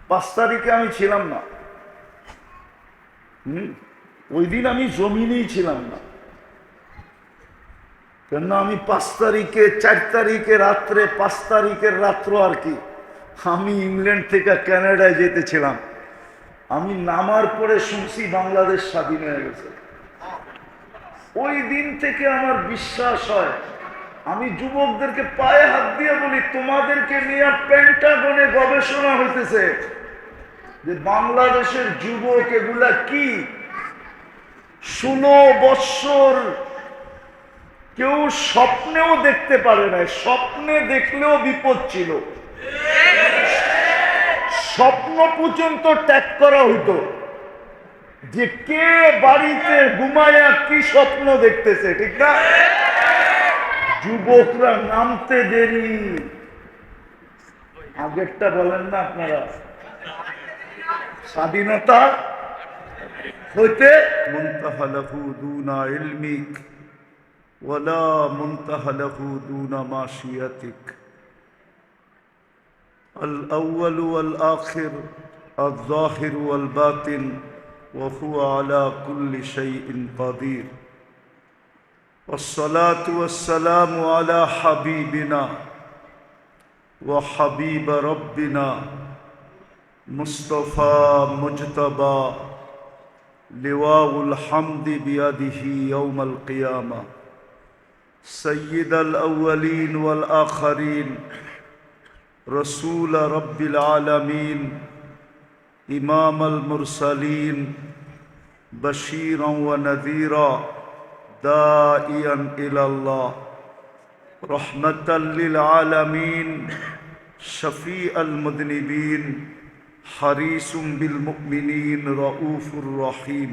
5 তারিখে আমি ছিলাম না। ওই দিন আমি জমিনেই ছিলাম না, কেন আমি 5 তারিখে 4 তারিখে রাত্রে 5 তারিখের রাত্র আর কি আমি ইংল্যান্ড থেকে কানাডায় যেতেছিলাম। আমি নামার পরে শুনছি বাংলাদেশ স্বাধীন হয়ে গেছে। ওই দিন থেকে আমার বিশ্বাস হয়, আমি যুবকদেরকে পায়ে হাত দিয়ে বলি, তোমাদেরকে নিয়ে পেন্টাগনে গবেষণা হইতেছে যে বাংলাদেশের যুবক এগুলা কি 16 বৎসর কেউ স্বপ্নেও দেখতে পারে না। স্বপ্নে দেখলেও বিপদ ছিল, স্বপ্ন পর্যন্ত ত্যাগ করা হইতো যে কে বাড়িতে ঘুমায়া কি স্বপ্ন দেখতেছে, ঠিক না? যুবকরা নামতে দেরি। আগেরটা বলেন না আপনারা, স্বাধীনতা হইতে মুনতাহা লাহু দুনা ইলমিক ওয়ালা মুনতাহা লাহু দুনা মাশিয়াতিক। الأول والآخر الظاهر والباطن وهو على كل شيء قدير. والصلاة والسلام على حبيبنا وحبيب ربنا مصطفى مجتبى لواء الحمد بيده يوم القيامة سيد الأولين والآخرين رسول رب العالمين إمام المرسلين بشيرا ونذيرا داعيا إلى الله رحمة للعالمين شفيع المذنبين حريص بالمؤمنين رؤوف رحيم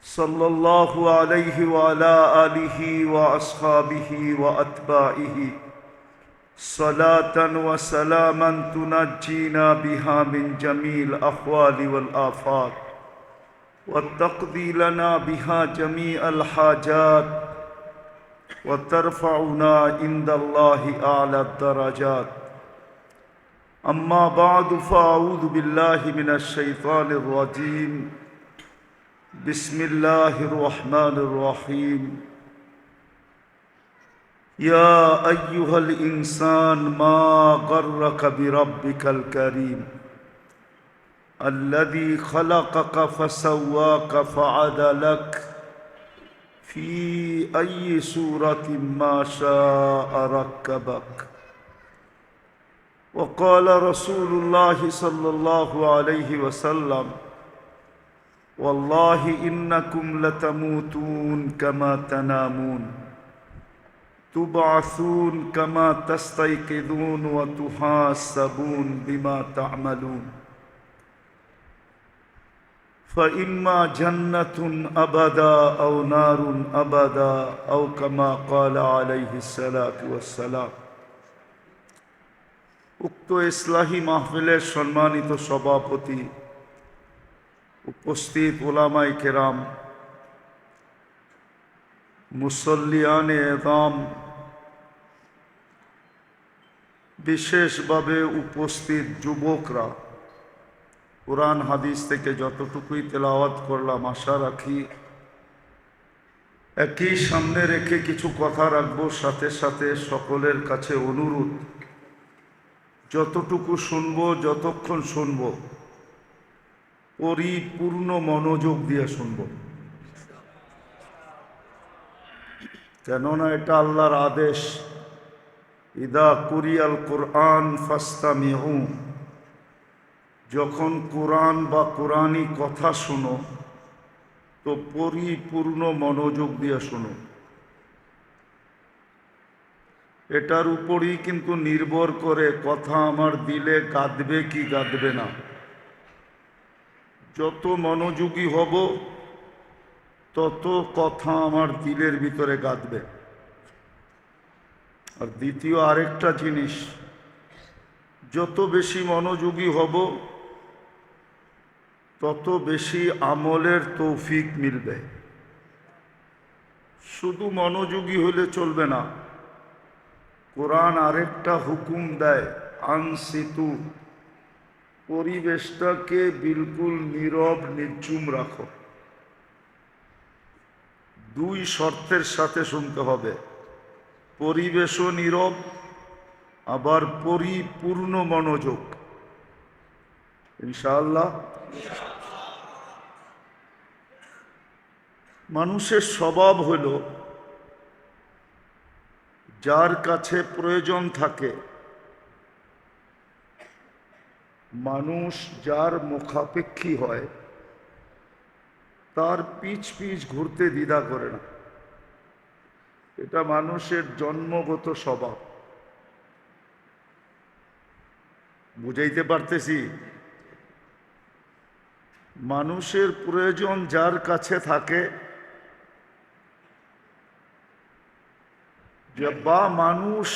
صلى الله عليه وعلى آله وأصحابه وأتباعه صلاة وسلاما تنجينا بها من جميع الأحوال والآفات وتقضي لنا بها جميع الحاجات وترفعنا عند الله أعلى الدرجات. أما بعد فأعوذ بالله من الشيطان الرجيم بسم الله الرحمن الرحيم. يا أيها الإنسان ما غرك بربك الكريم الذي خلقك فسواك فعدلك في أي سورة ما شاء ركبك. وقال رسول الله صلى الله عليه وسلم والله إنكم لتموتون كما تنامون تبعثون كما تستيقظون وتحاسبون بما تعملون فإما جنة أبدا أو نار أبدا أو كما قال عليه الصلاة والسلام. উক্ত ইসলাহি মাহফিলের সম্মানিত সভাপতি, উপস্থিত উলামায়ে কেরাম, মুসল্লিয়ানে এযাম, বিশেষভাবে উপস্থিত যুবকরা, কুরআন হাদিস থেকে যতটুকুই তেলাওয়াত করলাম আশা রাখি একই সামনে রেখে কিছু কথা রাখবো। সাথে সাথে সকলের কাছে অনুরোধ, যতটুকু শুনবো, যতক্ষণ শুনবো পরিপূর্ণ মনোযোগ দিয়ে শুনবো, কেননা এটা আল্লাহর আদেশ। ইদা কুরিয়াল কুরআন ফাস্তামিউ, যখন কোরআন বা কোরআনী কথা শুনো তো পরিপূর্ণ মনোযোগ দিয়ে শুনো। এটার উপরই কিন্তু নির্ভর করে কথা আমার দিলে গাঁদবে কি গাঁদবে না। যত মনোযোগী হব তত কথা আমার দিলের ভিতরে গাঁদবে। আর দ্বিতীয় আরেকটা জিনিস, যত বেশি মনোযোগী হব তত বেশি আমলের তৌফিক মিলবে। শুধু মনোযোগী হলে চলবে না, কোরআন আরেকটা হুকুম দেয়, আনসিতু, পরিবেশটাকে বিলকুল নীরব নির্জুম রাখো। দুই শর্তের সাথে শুনতে হবে, পরিবেশও নীরব, আবার পরিপূর্ণ মনোযোগ। ইনশাআল্লাহ। মানুষের স্বভাব হল, যার কাছে প্রয়োজন থাকে, মানুষ যার মুখাপেক্ষী হয়, তার পিছ পিছ ঘুরতে দ্বিধা করে না। এটা মানুষের জন্মগত স্বভাব। বুঝাইতে পারতেছি? মানুষের প্রয়োজন যার কাছে থাকে, বা মানুষ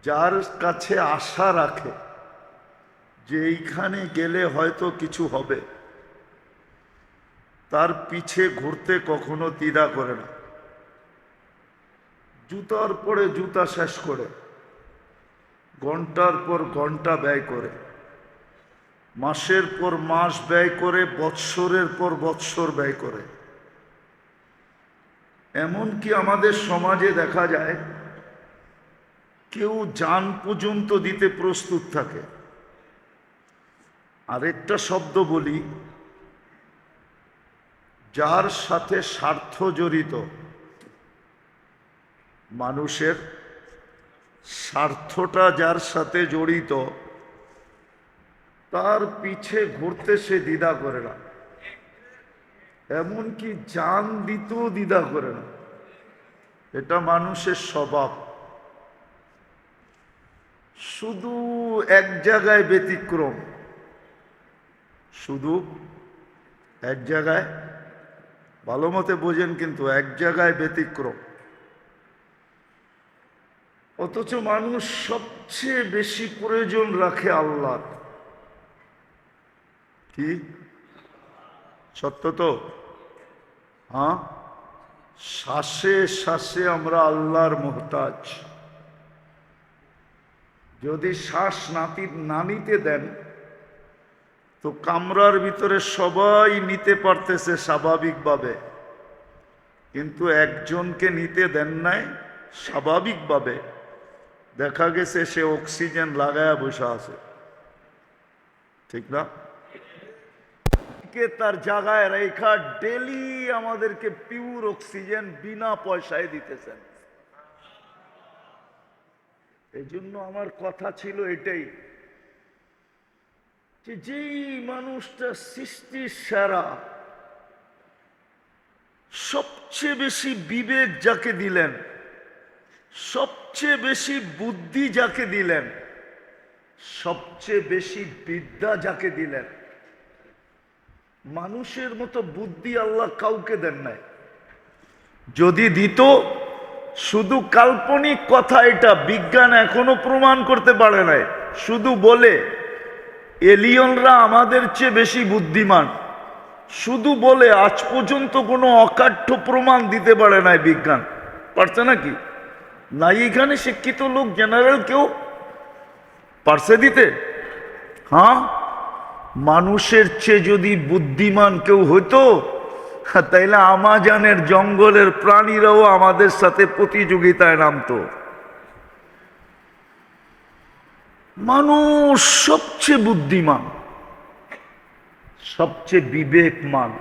যার কাছে আশা রাখে যে এইখানে গেলে হয়তো কিছু হবে, তার পিছে ঘুরতে কখনো দ্বিধা করে না। জুতার পরে জুতা শেষ করে, ঘন্টার পর ঘন্টা ব্যয় করে, মাসের পর মাস ব্যয় করে, বৎসরের পর বৎসর ব্যয় করে। এমনকি আমাদের সমাজে দেখা যায় কেউ জান পর্যন্ত দিতে প্রস্তুত থাকে। আরেকটা শব্দ বলি, যার সাথে স্বার্থ জড়িত, মানুষের স্বার্থটা যার সাথে জড়িত, তার পিছে ঘুরতে সে দ্বিধা করে না। এমনকি জান দিতেও দ্বিধা করে না। এটা মানুষের স্বভাব। শুধু এক জায়গায় ব্যতিক্রম, শুধু এক জায়গায়, ভালো মতে বোঝেন কিন্তু, এক জায়গায় ব্যতিক্রম। অথচ মানুষ সবচেয়ে বেশি প্রয়োজন রাখে আল্লাহর। কি সত্য তো? হ্যাঁ, শ্বাসে শ্বাসে আমরা আল্লাহর মুহতাজ। যদি শ্বাস না নিতে দেন, তো কামরার ভিতরে সবাই নিতে পারতেছে স্বাভাবিকভাবে, কিন্তু একজনকে নিতে দেন নাই স্বাভাবিকভাবে, দেখা গেছে সে অক্সিজেন লাগায়া বসে আছে। ঠিক না? তার জায়গায় রেখা ডেলি আমাদেরকে পিওর অক্সিজেন বিনা পয়সায় দিতেছেন। এই জন্য আমার কথা ছিল এটাই, যে যেই মানুষটা সৃষ্টির সেরা, সবচেয়ে বেশি বিবেক যাকে দিলেন, সবচেয়ে বেশি বুদ্ধি যাকে দিলেন, সবচেয়ে বেশি বিদ্যা যাকে দিলেন, মানুষের মতো বুদ্ধি আল্লাহ কাউকে দেন নাই। যদি দিত, শুধু কাল্পনিক কথা, এটা বিজ্ঞান এখনো প্রমাণ করতে পারে নাই, শুধু বলে এলিয়নরা আমাদের চেয়ে বেশি বুদ্ধিমান, শুধু বলে, আজ পর্যন্ত কোনো অকাঠ্য প্রমাণ দিতে পারে নাই বিজ্ঞান। পারছে নাকি? নাই এখানে শিক্ষিত লোক জেনারেল কেউ পারছে দিতে? হ্যাঁ, মানুষের চেয়ে যদি বুদ্ধিমান কেউ হইতো, তাইলে আমাজনের জঙ্গলের প্রাণীরাও আমাদের সাথে প্রতিযোগিতায় নামতো। মানুষ সবচেয়ে বুদ্ধিমান, সবচেয়ে বিবেকমান,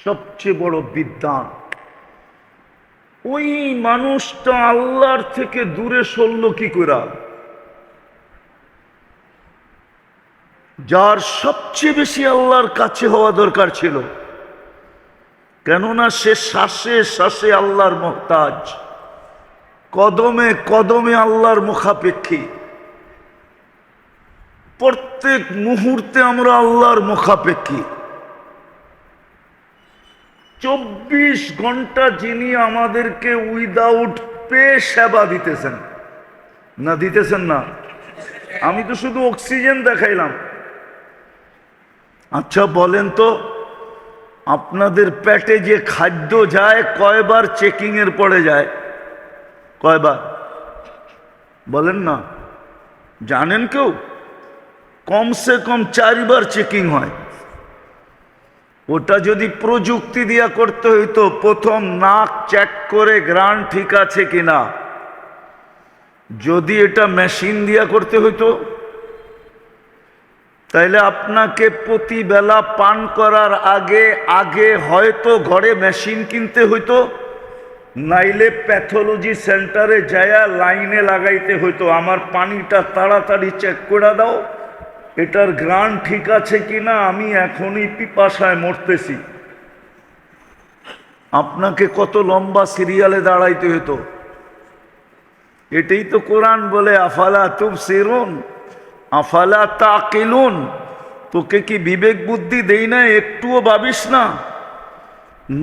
সবচেয়ে বড় বিদ্বান। ওই মানুষটা আল্লাহর থেকে দূরে সরল কি করে? যার সবচেয়ে বেশি আল্লাহর কাছে হওয়া দরকার ছিল, কেননা সে শ্বাসে শ্বাসে আল্লাহর মুহতাজ, কদমে কদমে আল্লাহর মুখাপেক্ষী। প্রত্যেক মুহূর্তে আমরা আল্লাহর মুখাপেক্ষী। 24 ঘন্টা যিনি আমাদেরকে উইদাউট পে সেবা দিতেছেন, না দিতেছেন না? আমি তো শুধু অক্সিজেন দেখাইলাম। আচ্ছা বলেন তো, আপনাদের পেটে যে খাদ্য যায়, কয়বার চেকিং এর পরে যায়? কয়বার বলেন না? জানেন কেউ? কমসে কম 4 বার চেকিং হয়। ওটা যদি প্রযুক্তি দিয়া করতে হইতো, প্রথম নাক চেক করে গ্রান ঠিক আছে কিনা। যদি এটা মেশিন দিয়া করতে হইতো তাইলে আপনাকে প্রতি বেলা পান করার আগে আগে হয়তো ঘরে মেশিন কিনতে হইতো, নাইলে প্যাথোলজি সেন্টারে যায়া লাইনে লাগাইতে হইতো, আমার পানিটা তাড়াতাড়ি চেক করে দাও, এটার গ্রান ঠিক আছে কিনা, আমি এখনই পিপাসায় মরতেছি। আপনাকে কত লম্বা সিরিয়ালে দাঁড়াইতে হতো। এটাই তো কোরআন বলে আফালা তুবসিরুন আফালা তাকিলুন। তোকে কি বিবেক বুদ্ধি দেই না? একটুও ভাবিস না?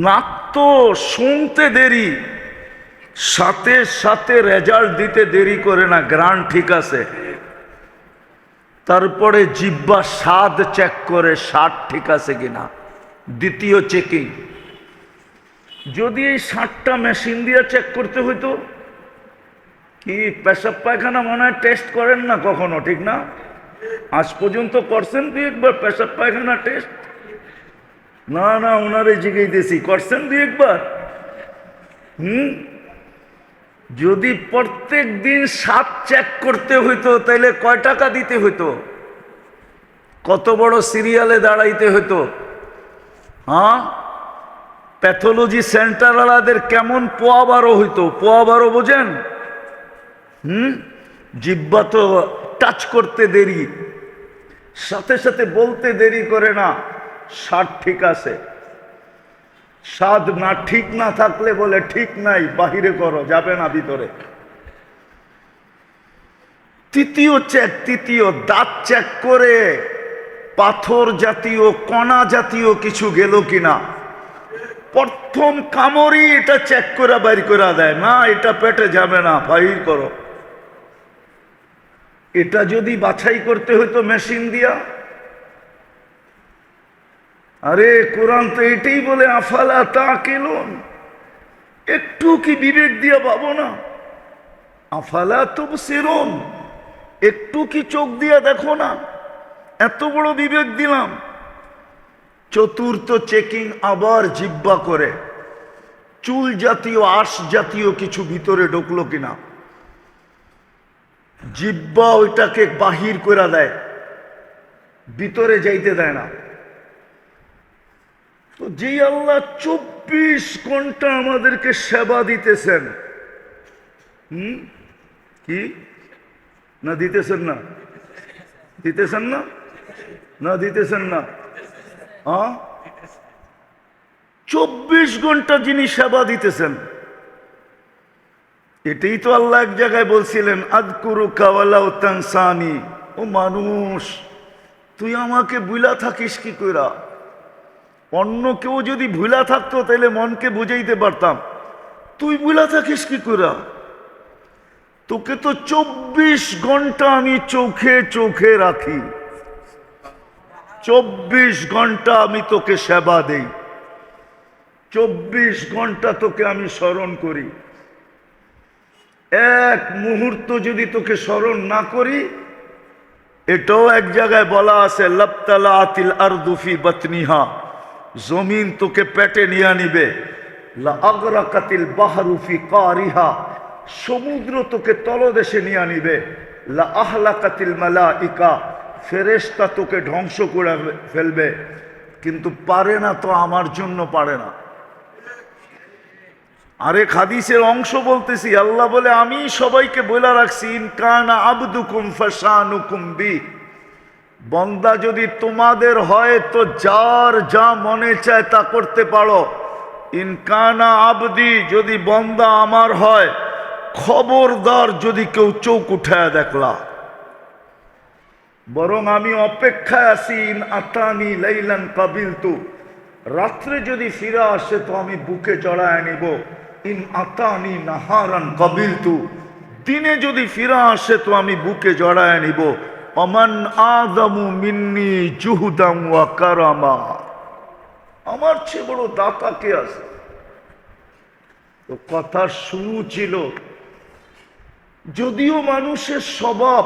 নাক তো শুনতে দেরি, সাথে সাথে রেজাল্ট দিতে দেরি করে না, গ্রান ঠিক আছে। তারপরে জিহ্বা স্বাদ চেক করে, স্বাদ ঠিক আছে কিনা, দ্বিতীয় চেকিং। যদি এই 60টা মেশিন দিয়ে চেক করতে হইতো, কি পেশাব পায়খানা মনে হয় টেস্ট করেন না কখনো, ঠিক না? আজ পর্যন্ত করছেন 2 একবার পেশাব পায়খানা টেস্ট? না না, ওনারে জিজ্ঞেস করছেন 2 একবার? যদি প্রত্যেক দিন 7 চেক করতে হইতো তাইলে কয় টাকা দিতে হইতো? কত বড় সিরিয়ালে দাঁড়াইতে হইতো? হ্যাঁ, প্যাথোলজি সেন্টারওয়ালাদের কেমন পোয়াবারও হইতো। পোয়াবারও বোঝেন? জিহ্বা তো টাচ করতে দেরি, সাথে সাথে বলতে দেরি করে না স্বাদ ঠিক আছে। স্বাদ না ঠিক না থাকলে বলে ঠিক নাই, বাহিরে করো, যাবে না ভিতরে। তৃতীয় দাঁত চেক করে পাথর জাতীয় কণা জাতীয় কিছু গেল কিনা। প্রথম কামড়ই এটা চেক করে বাইর করে দেয়, না এটা পেটে যাবে না, বাহির করো। এটা যদি বাছাই করতে হইতো মেশিন দিয়া, আরে কোরআন তো এটাই বলে আফালা তাকিলুন। একটু কি বিবেক দিয়া ভাবো না? আফালা তুবসিরুন, একটু কি চোখ দিয়া দেখো না? এত বড় বিবেক দিলাম। চতুর্থ চেকিং আবার জিহ্বা করে, চুল জাতীয় আঁশ জাতীয় কিছু ভিতরে ঢুকলো কিনা। জিহ্বা ওইটাকে বাহির করে দেয়, ভিতরে যাইতে দেয় না। তো যে আল্লাহ 24 ঘন্টা আমাদেরকে সেবা দিতেছেন, কি না দিতেছেন না? দিতেছেন না? না দিতেছেন না? 24 ঘন্টা যিনি সেবা দিতেছেন, এটাই তো আল্লাহ এক জায়গায় বলছিলেন আযকুরুকা ওয়ালা তানসানি। ও মানুষ, তুই আমাকে ভুলা থাকিস কি কইরা? অন্য কেউ যদি ভুলা থাকতো তাহলে মনকে বুঝাইতে পারতাম, তুই ভুলা থাকিস কি কইরা? তোকে তো 24 ঘন্টা আমি চোখে চোখে রাখি, 24 ঘন্টা আমি তোকে সেবা দেই, 24 ঘন্টা তোকে আমি স্মরণ করি। এক মুহূর্ত যদি তোকে স্মরণ না করি, এটাও এক জায়গায় বলা আছে লাবতালাতিল আরদু ফি বাতনিহা, জমিন তোকে পেটে নিয়ে নিবে। লা আগরাকাতিল বাহরু ফি কারিহা, সমুদ্র তোকে তলদেশে নিয়ে নিবে। লা আহলাকাতিল মালাইকা, ফেরেশতা তোকে ধ্বংস করে ফেলবে। কিন্তু পারে না তো, আমার জন্য পারে না। আরেক হাদিসের অংশ বলতেছি, আল্লাহ বলে আমি সবাইকে বলে রাখছি ইন কানা আবদুকুম ফাশানুকুম বি, বন্দা যদি তোমাদের হয় তো যার যা মনে চায় তা করতে পারো। ইন কানা আবদি, যদি বন্দা আমার হয়, খবরদার যদি কেউ চোখ উঠায় দেখলা। বরং আমি অপেক্ষায় আছি ইন আতানি লাইলান কাবিলতু, রাত্রে যদি ফিরে আসে তো আমি বুকে জড়ায় নিব। ইন আতানি নাহারান কাবিলতু, দিনে যদি ফিরে আসে তো আমি বুকে জড়ায় নিব। অমান আযমু মিন্নি জুহুদাম ওয়া কারামা, আমার চেয়ে বড় দাতা কে আছে? তো কথার শুরু ছিল, যদিও মানুষের স্বভাব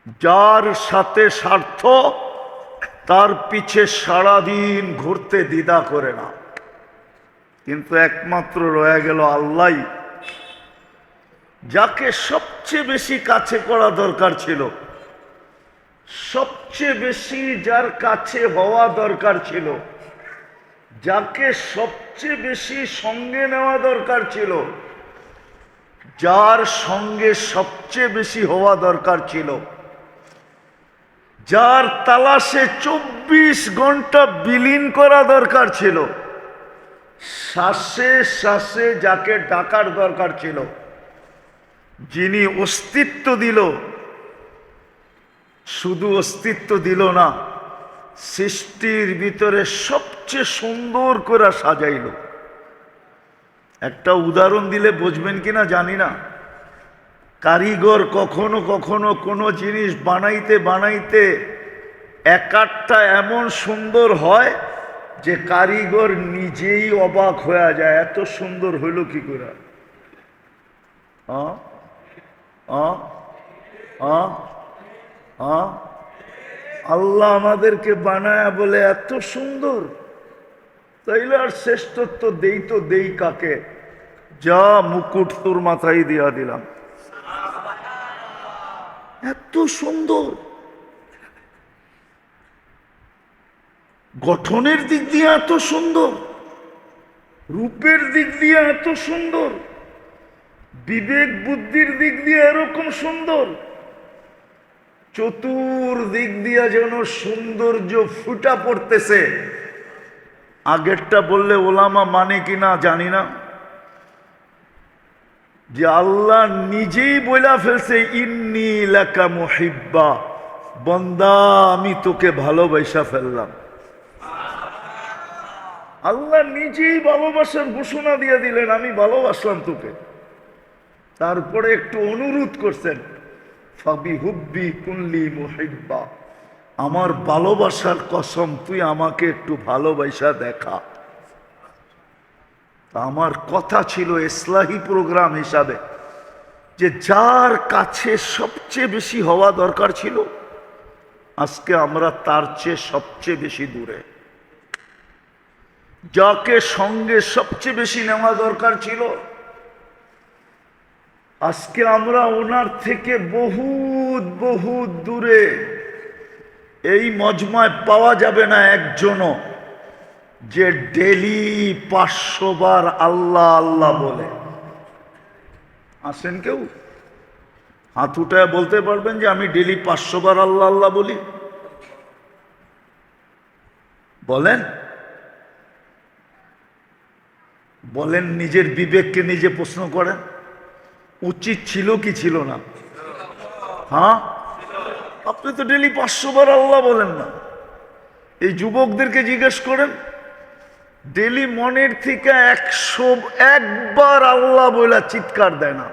যার সাথে স্বার্থ তার পিছে সারাদিন ঘুরতে দ্বিধা করে না, কিন্তু একমাত্র রয়ে গেল আল্লাহ, যাকে সবচেয়ে বেশি কাছে করা দরকার ছিল, সবচেয়ে বেশি যার কাছে হওয়া দরকার ছিল, যাকে সবচেয়ে বেশি সঙ্গে নেওয়া দরকার ছিল, যার সঙ্গে সবচেয়ে বেশি হওয়া দরকার ছিল, যার তালাশে 24 ঘন্টা বিলীন করা দরকার ছিল, শ্বাসে শ্বাসে যাকে ডাকার দরকার ছিল, যিনি অস্তিত্ব দিল, শুধু অস্তিত্ব দিল না, সৃষ্টির ভিতরে সবচেয়ে সুন্দর করে সাজাইল। একটা উদাহরণ দিলে বুঝবেন কিনা জানি না। কারিগর কখনো কখনো কোনো জিনিস বানাইতে বানাইতে এক আধটা এমন সুন্দর হয় যে কারিগর নিজেই অবাক হয়ে যায়, এত সুন্দর হইল কি করে। আল্লাহ আমাদেরকে বানায়া বলে এত সুন্দর, তাইলে আর শ্রেষ্ঠত্ব দেই তো দেই কাকে? যা মুকুট তোর মাথায় দিয়া দিলাম, এত সুন্দর গঠনের দিক দিয়ে এত সুন্দর, রূপের দিক দিয়ে এত সুন্দর, বিবেক বুদ্ধির দিক দিয়ে এরকম সুন্দর, চতুর্দিক দিয়া যেন সৌন্দর্য ফুটা পড়তেছে। আগেরটা বললে ওলামা মানে কিনা জানি না, যে আল্লাহ নিজেই বইলা ফেলছে ইন্নী লাকা মুহিব্বা, বান্দা আমি তোকে ভালোবাসা ফেললাম। আল্লাহ নিজেই ভালোবাসার ঘোষণা দিয়ে দিলেন, আমি ভালোবাসলাম তোকে। তারপরে একটু অনুরোধ করছেন, ফাবিহুব্বি কুনলি মুহিব্বা, আমার ভালোবাসার কসম তুই আমাকে একটু ভালোবাসা দেখা। আমার কথা ছিল ইসলাহি প্রোগ্রাম হিসাবে, যে যার কাছে সবচেয়ে বেশি হওয়া দরকার ছিল, আজকে আমরা তার চেয়ে সবচেয়ে বেশি দূরে। যাকে সঙ্গে সবচেয়ে বেশি নেওয়া দরকার ছিল, আজকে আমরা ওনার থেকে বহুত বহুত দূরে। এই মজমায় পাওয়া যাবে না একজনও যে ডেলি 500 বার আল্লাহ আল্লাহ বলে। আসেন কেউ হাত উঠায় বলতে পারবেন যে আমি ডেলি 500 বার আল্লাহ আল্লাহ বলি? বলেন বলেন, নিজের বিবেককে নিজে প্রশ্ন করেন, উচিত ছিল কি ছিল না? হ্যাঁ, আপনি তো ডেলি 500 বার আল্লাহ বলেন না। এই যুবকদেরকে জিজ্ঞেস করেন, ডেলি মনের থেকে 101 বার আল্লাহ বলে চিৎকার দেয় না,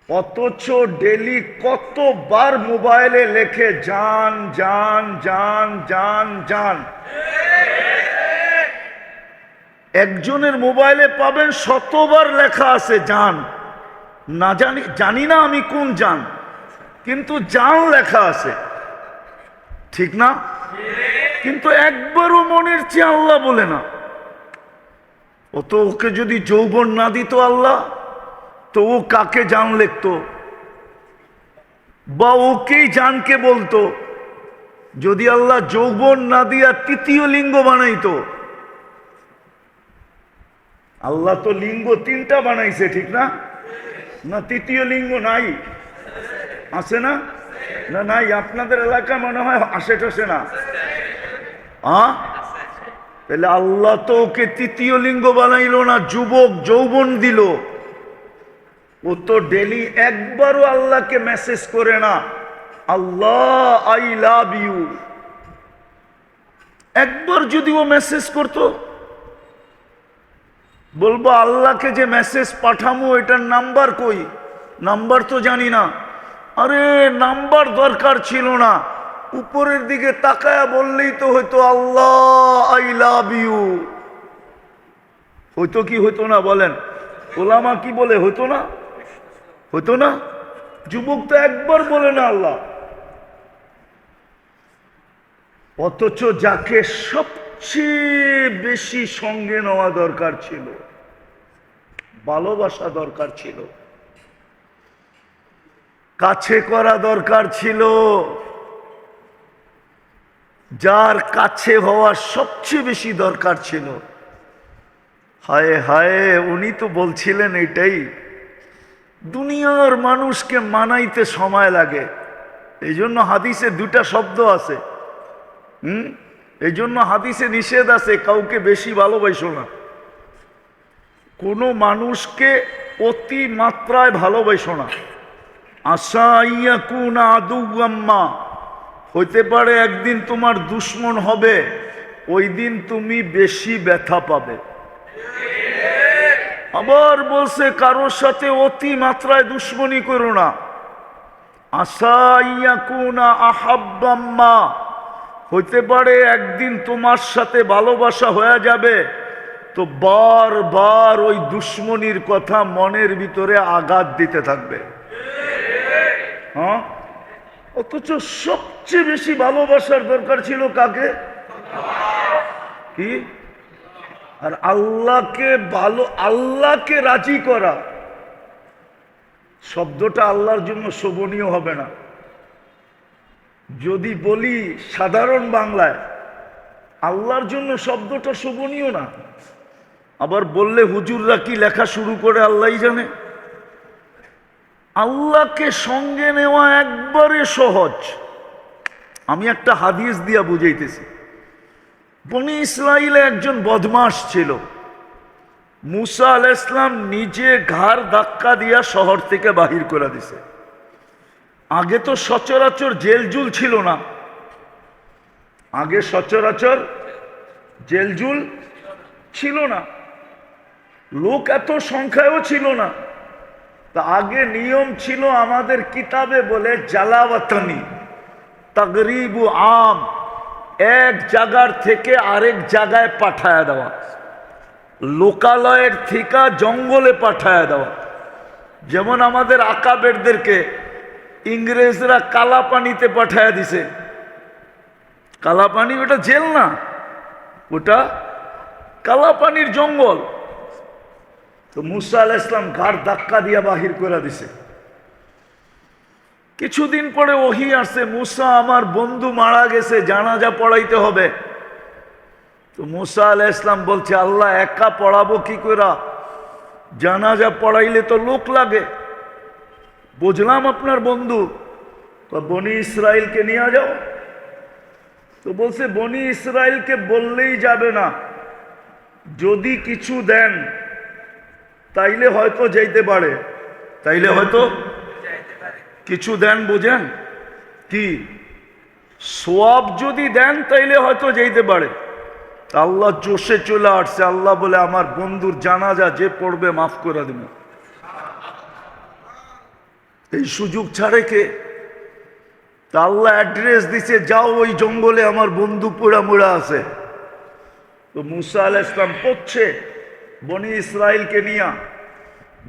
অথচ ডেলি কতবার মোবাইলে লেখে জান জান জান জান জান। একজনের মোবাইলে পাবেন 100 বার লেখা আছে জান, না জানি না আমি কোন জান, কিন্তু জান লেখা আছে, ঠিক না? কিন্তু একবারও মনের চেয়ে আল্লাহ বলে না। ও তো ওকে যদি যৌবন না দিত আল্লাহ, তো ও কাকে জান লিখতো? বা ওকেই জানকে বলতো? যদি আল্লাহ যৌবন না দিয়া তৃতীয় লিঙ্গ বানাইতো, আল্লাহ তো লিঙ্গ 3টা বানাইছে, ঠিক না? না তৃতীয় লিঙ্গ নাই? আছে না? না নাই? আপনাদের এলাকায় মনে হয় আসে টাসে না? তাহলে আল্লাহ তো ওকে তৃতীয় লিঙ্গ বানাইলো না, যুবক যৌবন দিল। ও তো ডেলি একবারও আল্লাহকে মেসেজ করে না আল্লাহ আই লাভ ইউ। একবার যদি ও মেসেজ করতো, বলবো আল্লাহকে যে মেসেজ পাঠামো এটার নাম্বার কই? নাম্বার তো জানি না। আরে নাম্বার দরকার ছিল না, উপরের দিকে তাকায়া বললেই তো হয়তো আল্লাহ আই লাভ ইউ। হইতো কি হইতো না বলেন? ওলামা কি বলে? হইতো না? হইতো না? যুবক তো একবার বলে না আল্লাহ, অথচ যাকে সবচেয়ে বেশি সঙ্গে নেওয়া দরকার ছিল, ভালোবাসা দরকার ছিল, কাছে করা দরকার ছিল, যার কাছে হওয়া সবচেয়ে বেশি দরকার ছিল, হায় হায় উনি তো বলছিলেন এটাই, দুনিয়ার মানুষকে মানাইতে সময় লাগে। এই জন্য হাদিসে দুটা শব্দ আছে, এই জন্য হাদিসে নিষেধ আছে কাউকে বেশি ভালোবাসো না, কোনো মানুষকে অতি মাত্রায় ভালোবাসো না। আশা ইয়াকুনা আদুওয়াম্মা, হইতে পারে একদিন তোমার দুশ্মন হবে, ওই দিন তুমি বেশি ব্যথা পাবে। আবার বলছে কারোর সাথে অতি মাত্রায় দুশ্মনী করো না। আশা ইয়াকুনা আহাব্বাম্মা, হইতে পারে একদিন তোমার সাথে ভালোবাসা হয়ে যাবে, তো বারবার ওই দুশ্মনীর কথা মনের ভিতরে আঘাত দিতে থাকবে। হ্যাঁ, অথচ সবচেয়ে বেশি ভালোবাসার দরকার ছিল কাকে? কি? আর আল্লাহকে রাজি করা শব্দটা আল্লাহর জন্য শোভনীয় হবে না। যদি বলি সাধারণ বাংলায়, আল্লাহর জন্য শব্দটা শোভনীয় না। আবার বললে হুজুররা কি লেখা শুরু করে আল্লাহই জানে। আল্লাহকে সঙ্গে নেওয়া একবারে সহজ। আমি একটা হাদিস দিয়া বুঝাইতেছি। বনি ইসরাইলে একজন বদমাশ ছিল, মুসা আলাইহিস সালাম নিজে ঘাড় ধাক্কা দিয়া শহর থেকে বাহির করে দিছে। আগে তো সচরাচর জেলজুল ছিল না, আগে সচরাচর জেলজুল ছিল না, লোক এত সংখ্যায়ও ছিল না। তা আগে নিয়ম ছিল আমাদের কিতাবে বলে জালাওয়াতানি তাগরিবু আম, এক জায়গার থেকে আরেক জায়গায় পাঠায়া দেওয়া, লোকালয়ের থেকে জঙ্গলে পাঠায়া দেওয়া। যেমন আমাদের আকাবেরদেরকে ইংরেজরা কালা পানিতে পাঠায়া দিছে। কালা পানি ওটা জেল না, ওটা কালা পানির জঙ্গল। তো মুসা আলাইহিস সালাম ঘাড় ধাক্কা দিয়া বাহির করে দিছে। কিছুদিন পরে ওহী আসছে, মুসা আমার বন্ধু মারা গেছে, জানাজা পড়াইতে হবে। তো মুসা আলাইহিস সালাম বলছে আল্লাহ একা পড়াবো কি করে, জানাজা পড়াইলে তো লোক লাগে। বুঝলাম আপনার বন্ধু, তো বনি ইসরাইলকে নিয়ে যাও। তো বলছে বনি ইসরাইলকে বললেই যাবে না, যদি কিছু দেন তাইলে হয়তো যাইতে পারে, তাইলে হয়তো কিছু দেন, বুঝেন কি, সোয়াব যদি দেন তাইলে হয়তো যাইতে পারে। আল্লাহ জোশে চলে আসছে, আল্লাহ বলে আমার বন্ধুর জানাজা যে পড়বে মাফ করে দেব। এই সুযোগ ছাড়ে কে? তা আল্লাহ অ্যাড্রেস দিছে, যাও ওই জঙ্গলে আমার বন্ধু পোড়া মোড়া আছে। তো মুসা আলাইহিস সালাম পড়ছে বনি ইসরাইলকে নিয়া,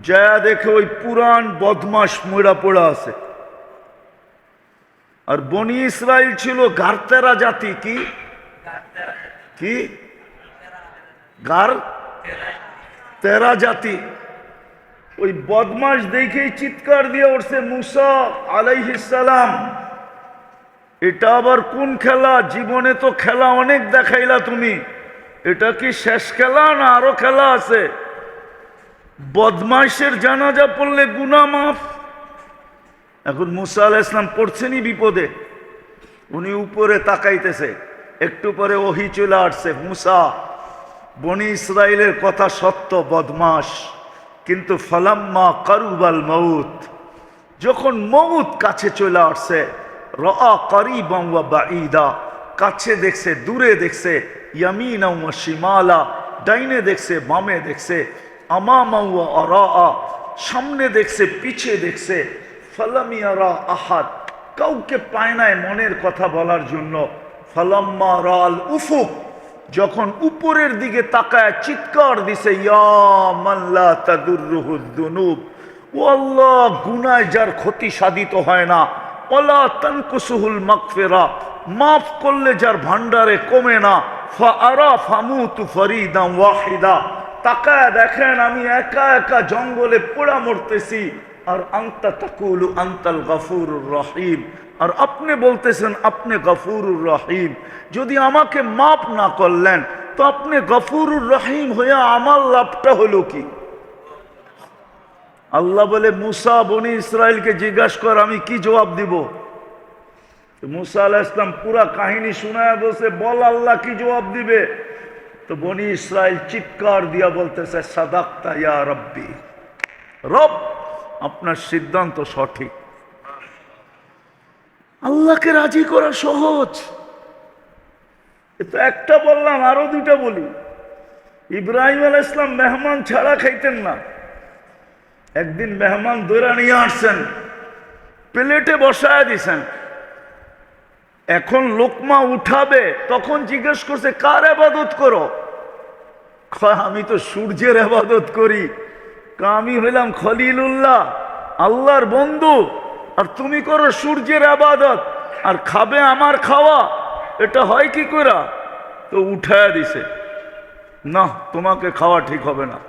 যা দেখে ওই পুরান বদমাস মোড়া পোড়া আছে। আর বনি ইসরাইল ছিল গারতেরা জাতি। কি কি? গার তেরা জাতি। ওই বদমাস দেখেই চিৎকার দিয়ে উঠছে মুসা আলাইহিস সালাম, এটা আবার কোন খেলা? জীবনে তো খেলা অনেক দেখাইলা তুমি, এটা কি শেষ খেলা না আরো খেলা আছে? বদমাইশের জানাজা পড়লে গুনাহ মাফ। এখন মুসা আলাইহিস সালাম পড়ছেনই বিপদে, উনি উপরে তাকাইতেছে। একটু পরে ওহী চলে আসছে, মুসা বনি ইসরাইলের কথা সত্য, বদমাস, কিন্তু ফালাম্মা কারুবাল মাউত, যখন মউত কাছে চলে আসছে, রাআ কারিবান ওয়া বাঈদা, কাছে দেখছে দূরে দেখছে, ইয়ামিনা ওয়া শিমালা, ডাইনে দেখছে বামে দেখছে, আমামা ওয়া আরাআ, সামনে দেখছে পিছে দেখছে, ফালাম ইয়ারা আহাদ, কাউকে পায় নাই মনের কথা বলার জন্য। ফালাম্মা রাল উফুক, যখন উপরের দিকে তাকায় চিৎকার দিছে, ইয়া মান লা তাদুররুহু যুনুব, ও আল্লাহ, গুনায় যার ক্ষতি সাধিত হয় না, ওয়ালা তানকুসুহুল মাগফিরা, মাফ করলে যার ভান্ডারে কমে না, ফাআরা ফামুতু ফরিদান ওয়াহিদা, তাকায় দেখেন আমি একা একা জঙ্গলে পোড়া মরতেছি, আর আনতা তাকুলু আনতাল গফুরুর রহিম, আর আপনি বলতেছেন আপনি গফুরুর রহিম। যদি আমাকে মাফ না করলেন তো আপনি গফুরুর রহিম হয়ে আমার লাভটা হলো কি? আল্লাহ বলে, মুসা বনি ইসরায়েলকে জিজ্ঞাসা কর আমি কি জবাব দিব। মুসা আলাইহিস সালাম পুরা কাহিনী শোনায় বলছে, বল আল্লাহ কি জবাব দিবে। তো বনি ইসরায়েল চিৎকার দিয়া বলতেছে, সাদাকতা ইয়া রব্বি, রব আপনার সিদ্ধান্ত সঠিক। আল্লাহকে রাজি করা সহজ। তো একটা বললাম, আরো দুইটা বলি। ইব্রাহিম আলাইহিস সালাম মেহমান ছাড়া খাইতেন না। একদিন মেহমান দৈরা নিয়ে আসছেন, প্লেটে বসায় দিছেন। এখন লোকমা উঠাবে, তখন জিজ্ঞেস করছে কার ইবাদত করো? আমি তো সূর্যের ইবাদত করি। আমি হইলাম খলিলুল্লাহ, আল্লাহর বন্ধু, আর তুমি করো সূর্যের ইবাদত আর খাবে আমার খাওয়া, এটা হয় কি করে? তো উঠায় দিছে, না তোমাকে খাওয়া ঠিক হবে না।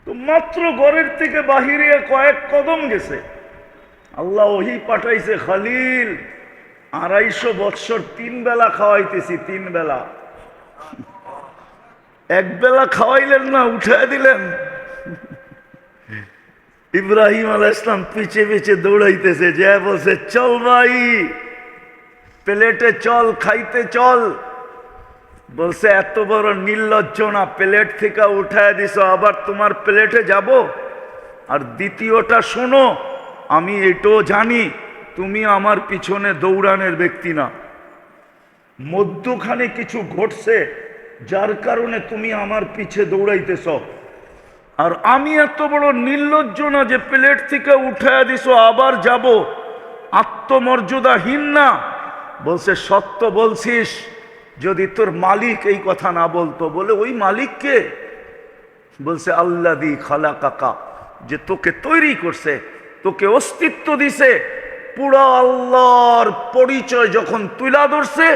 তো মাত্র ঘরের থেকে বাহিরে কয়েক কদম গেছে, আল্লাহ ওহী পাঠাইছে, খলিল 250 বৎসর 3 বেলা খাওয়াইতেছি, 3 বেলা। এক বেলা খাওয়াইলেন না, উঠায় দিলেন। ইব্রাহিম আলাইহিস সালাম পিছে পিছে দৌড়াইতেছে, যে বলছে চল ভাই প্লেটে চল, খাইতে চল। বলছে এত বড় নির্লজ্জ না, প্লেট থেকে উঠায় দিছ, আবার তোমার প্লেটে যাব। আর দ্বিতীয়টা শোনো, আমি এটাও জানি তুমি আমার পিছনে দৌড়ানোর ব্যক্তি না, মধ্যখানে কিছু ঘটছে যার কারণে তুমি আমার পিছে দৌড়াইতেছ। আর আমি এত বড় নির্লজ্জ না যে প্লেট থেকে উঠায় দিছ আবার যাব, আত্মমর্যাদাহীন না। বলছে সত্য বলছিস, যদি তোর মালিক এই কথা না বলতো। বলে ওই মালিক কে? বলছে আল্লাযী খালাকাকা, যে তোকে তৈরি করছে, তোকে অস্তিত্ব দিছে। পুরা আল্লাহর পরিচয় যখন তুলা ধরছে,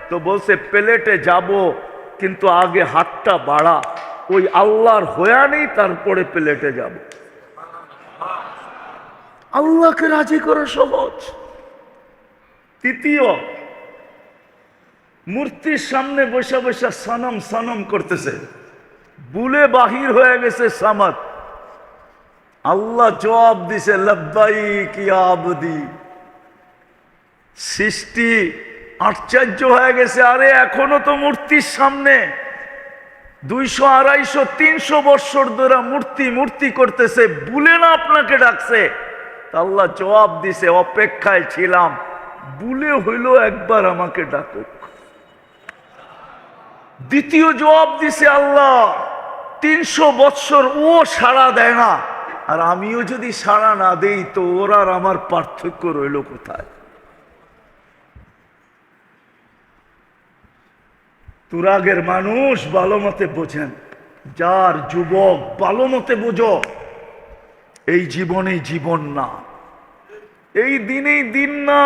তো বলছে প্লেটে যাব, কিন্তু আগে হাতটা বাড়া, ওই আল্লাহর হয়া নেই, তারপরে প্লেটে যাব। আল্লাহকে রাজি করা সহজ। তৃতীয়, মূর্তির সামনে বসে বসে সনম সনম করতেছে, বুলে বাহির হয়ে গেছে সামাদ। আল্লাহ জবাব দিছে লব্বাইক ইয়া আবদি। সৃষ্টি আশ্চর্য হয়ে গেছে, আরে এখনো তো মূর্তির সামনে 200, 250, 300 বৎসর ধরে মূর্তি মূর্তি করতেছে, বুলে না আপনাকে ডাকছে? আল্লাহ জবাব দিছে, অপেক্ষায় ছিলাম, বুলে হইল একবার আমাকে ডাকুক। দ্বিতীয় জবাব দিছে আল্লাহ, 300 বৎসর ও সাড়া দেয় না, আর আমিও যদি সাড়া না দেই তো ওর আর আমার পার্থক্য রইল কোথায়? তুরাগের মানুষ ভালো মতে বোঝেন, যার যুবক ভালো মতে বোঝো, এই জীবনেই জীবন না, এই দিনেই দিন না।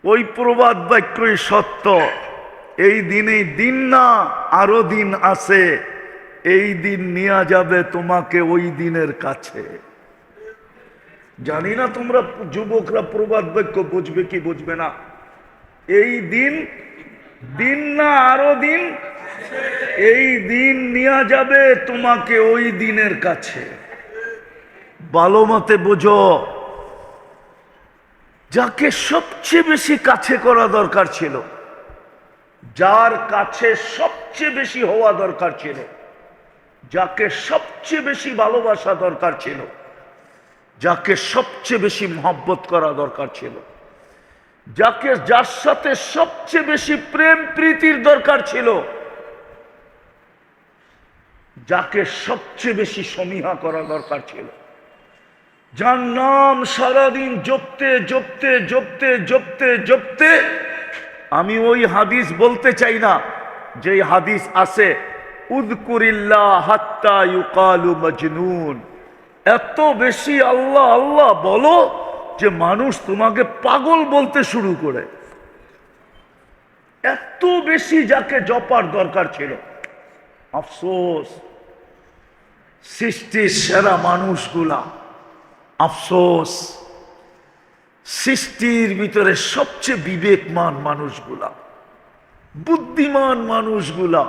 ওই প্রবাদ বাক্যই সত্য, এই দিনেই দিন না, আরো দিন আছে। এই দিন নিয়ে যাবে তোমাকে ওই দিনের কাছে। জানি না তোমরা যুবকরা প্রবাদ বাক্য বুঝবে কি বুঝবে না। এই দিন দিন না, আরো দিন। এই দিন নিয়ে যাবে তোমাকে ওই দিনের কাছে। ভালো মতে বোঝো, যাকে সবচেয়ে বেশি কাছে করা দরকার ছিল, যার কাছে সবচেয়ে বেশি হওয়া দরকার ছিল, যাকে সবচেয়ে বেশি ভালোবাসা দরকার ছিল, যাকে সবচেয়ে বেশি মহব্বত করা দরকার ছিল, যার সাথে সবচেয়ে বেশি প্রেম প্রীতির দরকার ছিল, যাকে সবচেয়ে বেশি সমীহা করা দরকার ছিল, যার নাম সারাদিন জপতে জপতে জপতে জপতে জপতে, আমি ওই হাদিস বলতে চাই না যে হাদিস আছে উযকুরিল্লাহ হাত্তা ইউকালু মাজনুন, এত বেশি আল্লাহ আল্লাহ বলো যে মানুষ তোমাকে পাগল বলতে শুরু করে। এত বেশি যাকে জপার দরকার ছিল। আফসোস সৃষ্টির সেরা মানুষগুলা, আফসোস সৃষ্টির ভিতরে সবচেয়ে বিবেকমান মানুষগুলা, বুদ্ধিমান মানুষগুলা,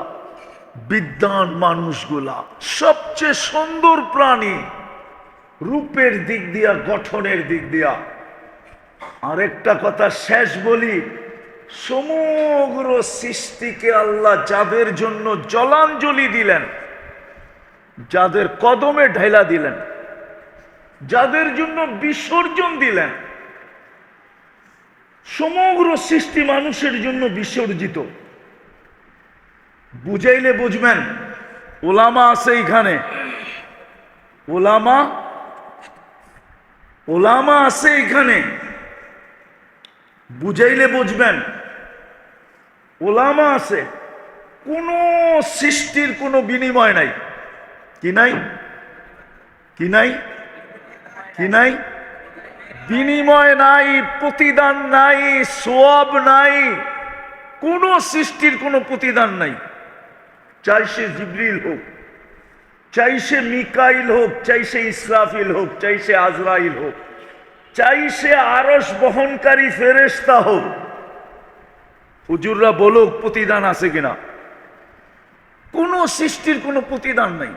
বিদ্বান মানুষগুলা, সবচেয়ে সুন্দর প্রাণী রূপের দিক দিয়া, গঠনের দিক দিয়া। আরেকটা কথা শেষ বলি, সমগ্র সৃষ্টিকে আল্লাহ যাদের জন্য জলাঞ্জলি দিলেন, যাদের কদমে ঢেলা দিলেন, যাদের জন্য বিসর্জন দিলেন, সমগ্র সৃষ্টি মানুষের জন্য বিসর্জিত। বুঝাইলে বুঝবেন। ওলামা আছে এখানে, ওলামা ওলামা আছে এখানে, বুঝাইলে বুঝবেন। ওলামা আছে, কোন সৃষ্টির কোনো বিনিময় নাই। কি নাই? কি নাই? কি নাই? বিনিময় নাই, প্রতিদান নাই, সওয়াব নাই, কোন সৃষ্টির কোনো প্রতিদান নাই। চাই সে জিবরিল হোক, চাই সে মিকাইল হোক, চাই সে ইসরাফিল হোক, চাই সে আজরাইল হোক, চাই সে আরশ বহনকারী ফেরেশতা হোক। হুজুররা বলুক প্রতিদান আছে কিনা? কোন সৃষ্টির কোনো প্রতিদান নাই।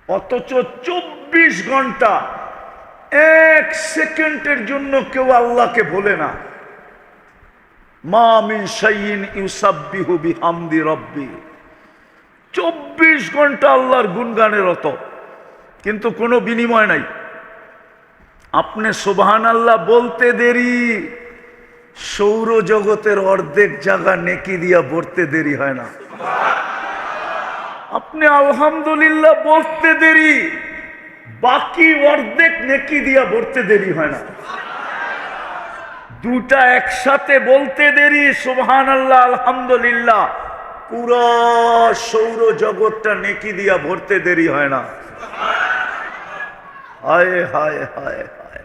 অথচ 24 ঘন্টা 1 সেকেন্ডের জন্য কেউ আল্লাহকে ভোলে না। মা মিন শাইইন ইউসাব্বিহু বিহামদি রাব্বি, 24 ঘন্টা আল্লাহর গুণগানে রত, কিন্তু কোনো বিনিময় নাই। আপনি সুবহানাল্লাহ বলতে দেরি, সৌরজগতের অর্ধেক জায়গা নেকি দিয়া ভরতে দেরি হয় না। আপনি আলহামদুলিল্লাহ বলতে দেরি, বাকি অর্ধেক নেকি দিয়া ভরতে দেরি হয় না। দুটা একসাথে বলতে দেরি, সুবহানাল্লাহ আলহামদুলিল্লাহ, পুরো সৌরজগৎটা নেকি দিয়া ভরতে দেরি হয় না। হায় হায় হায় হায়,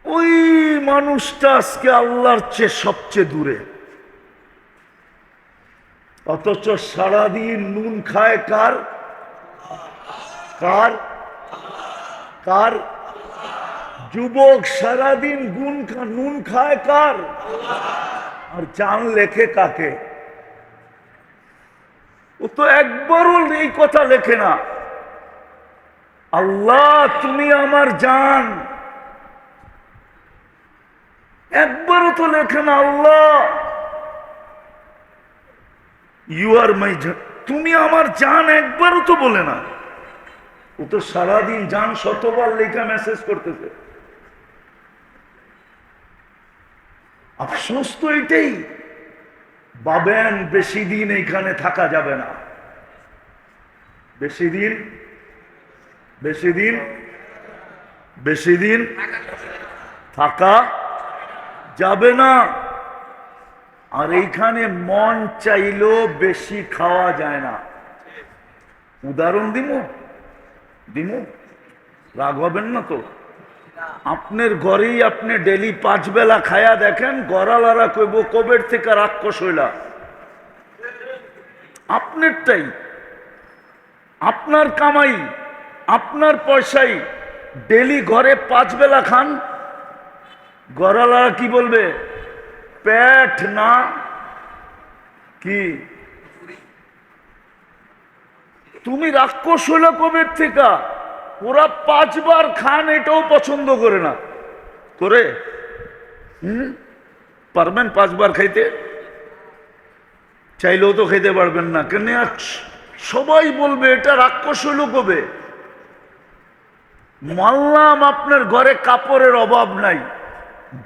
ওই মানুষটা আজকে আল্লাহর চেয়ে সবচেয়ে দূরে। অথচ সারাদিন নুন খায় কার? কার? কার? যুবক সারাদিন নুন খায় কার? আর জান লেখে কাকে? ও তো একবারও এই কথা লেখে না, আল্লাহ তুমি আমার জান। একবারও তো লেখে না আল্লাহ ইউ আর মাই জান, তুমি আমার জান, একবারও তো বলে না। ও তো সারাদিন জান শতবার লেখা মেসেজ করতেছে। আফসোস তো এটাই, ভাবেন বেশি দিন এখানে থাকা যাবে না। বেশি দিন বেশি দিন বেশি দিন থাকা যাবে না। আর এইখানে মন চাইলেও বেশি খাওয়া যায় না। উদাহরণ দিমু, রাগ হবেন না তো? আপনার ঘরেই আপনি ডেলি 5 বেলা খায়া দেখেন, গড়ালারা কইব কবের থেকে রাক্ষস হইলা। আপনারটাই, আপনার কামাই, আপনার পয়সাই, ডেলি ঘরে 5 বেলা খান, গড়ালারা কি বলবে? পেট না কি? তুমি রাক্ষস হইলা কবের থেকে? ওরা 5 বার খান, এটাও পছন্দ করে না। করে পারবেন 5 বার খাইতে? চাইলেও তো খাইতে পারবেন না। কেন? সবাই বলবে এটা রাক্ষস হইল কবে। মানলাম আপনার ঘরে কাপড়ের অভাব নাই,